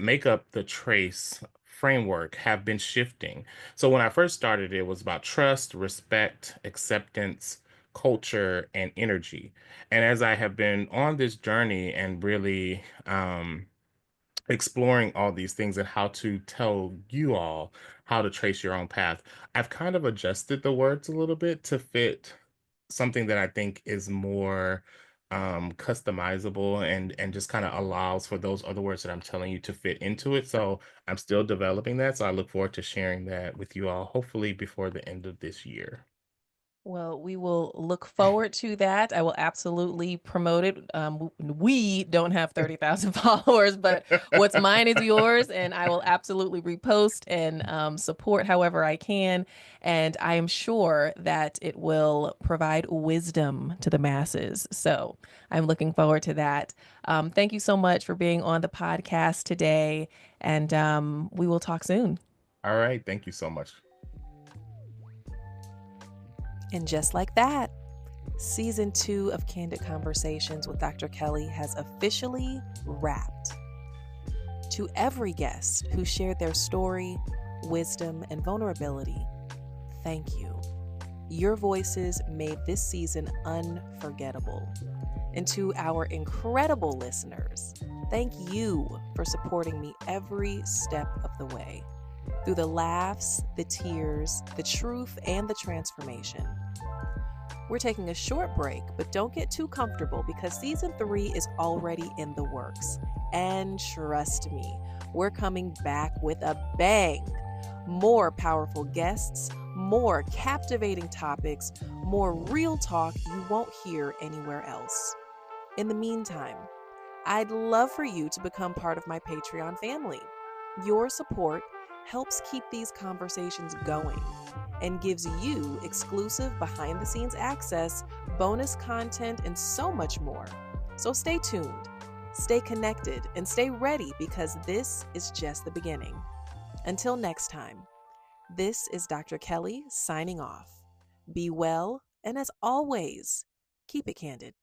make up the trace framework have been shifting. So when I first started, it was about trust, respect, acceptance, culture, and energy. And as I have been on this journey and really exploring all these things and how to tell you all how to trace your own path. I've kind of adjusted the words a little bit to fit something that I think is more customizable and just kind of allows for those other words that I'm telling you to fit into it. So I'm still developing that. So I look forward to sharing that with you all, hopefully before the end of this year. Well, we will look forward to that. I will absolutely promote it. We don't have 30,000 followers, but what's mine is yours, and I will absolutely repost and support however I can. And I am sure that it will provide wisdom to the masses. So I'm looking forward to that. Thank you so much for being on the podcast today, and we will talk soon. All right. Thank you so much. And just like that, Season 2 of Candid Conversations with Dr. Kelly has officially wrapped. To every guest who shared their story, wisdom, and vulnerability, thank you. Your voices made this season unforgettable. And to our incredible listeners, thank you for supporting me every step of the way. Through the laughs, the tears, the truth, and the transformation. We're taking a short break, but don't get too comfortable because Season 3 is already in the works. And trust me, we're coming back with a bang. More powerful guests, more captivating topics, more real talk you won't hear anywhere else. In the meantime, I'd love for you to become part of my Patreon family. Your support helps keep these conversations going and gives you exclusive behind-the-scenes access, bonus content, and so much more. So stay tuned, stay connected, and stay ready because this is just the beginning. Until next time, this is Dr. Kelly signing off. Be well, and as always, keep it candid.